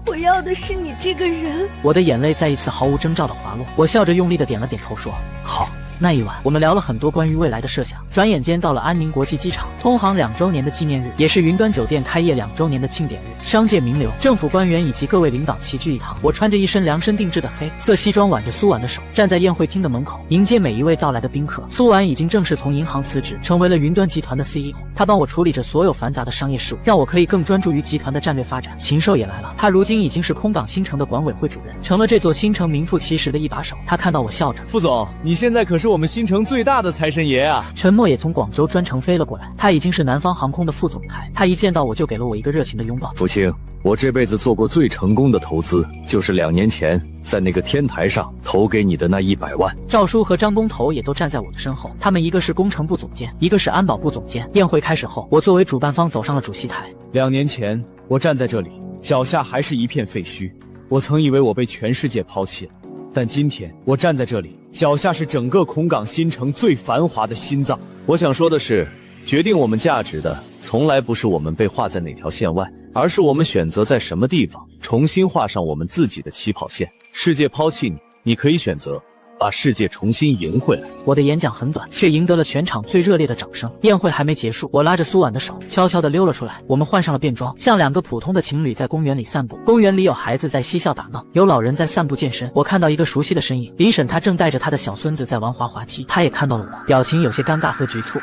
我要的是你这个人。”我的眼泪再一次毫无征兆的滑落，我笑着用力的点了点头说：“好。”那一晚，我们聊了很多关于未来的设想。转眼间到了安宁国际机场，通航2周年的纪念日，也是云端酒店开业2周年的庆典日。商界名流、政府官员以及各位领导齐聚一堂。我穿着一身量身定制的黑色西装，挽着苏婉的手，站在宴会厅的门口，迎接每一位到来的宾客。苏婉已经正式从银行辞职，成为了云端集团的 CEO。他帮我处理着所有繁杂的商业事务，让我可以更专注于集团的战略发展。禽兽也来了，他如今已经是空港新城的管委会主任，成了这座新城名副其实的一把手。他看到我笑着：“副总，你现在可是我们新城最大的财神爷啊！”陈默也从广州专程飞了过来，他已经是南方航空的副总裁。他一见到我就给了我一个热情的拥抱。福清，我这辈子做过最成功的投资，就是2年前在那个天台上投给你的那100万。赵叔和张工头也都站在我的身后，他们一个是工程部总监，一个是安保部总监。宴会开始后，我作为主办方走上了主席台。2年前，我站在这里，脚下还是一片废墟。我曾以为我被全世界抛弃了，但今天我站在这里，脚下是整个空港新城最繁华的心脏。我想说的是，决定我们价值的从来不是我们被划在哪条线外，而是我们选择在什么地方重新画上我们自己的起跑线。世界抛弃你，你可以选择把世界重新赢回来。我的演讲很短，却赢得了全场最热烈的掌声。宴会还没结束，我拉着苏婉的手，悄悄地溜了出来。我们换上了便装，像两个普通的情侣在公园里散步。公园里有孩子在嬉笑打闹，有老人在散步健身。我看到一个熟悉的身影，林婶她正带着她的小孙子在玩滑滑梯，她也看到了我，表情有些尴尬和局促。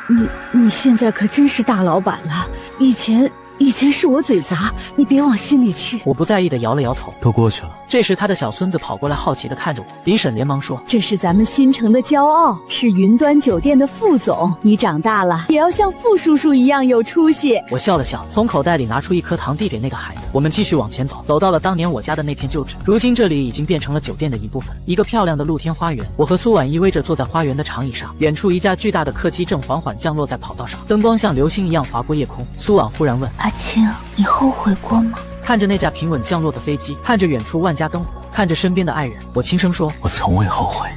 你现在可真是大老板了，以前是我嘴杂，你别往心里去。我不在意的摇了摇头，都过去了。这时他的小孙子跑过来，好奇地看着我。林婶连忙说：“这是咱们新城的骄傲，是云端酒店的副总。你长大了也要像傅叔叔一样有出息。”我笑了笑，从口袋里拿出一颗糖递给那个孩子。我们继续往前走，走到了当年我家的那片旧址。如今这里已经变成了酒店的一部分，一个漂亮的露天花园。我和苏婉依偎着坐在花园的长椅上，远处一架巨大的客机正缓缓降落在跑道上，灯光像流星一样划过夜空。苏婉忽然问：“阿青，你后悔过吗？”看着那架平稳降落的飞机，看着远处万家灯火，看着身边的爱人，我轻声说：“我从未后悔。”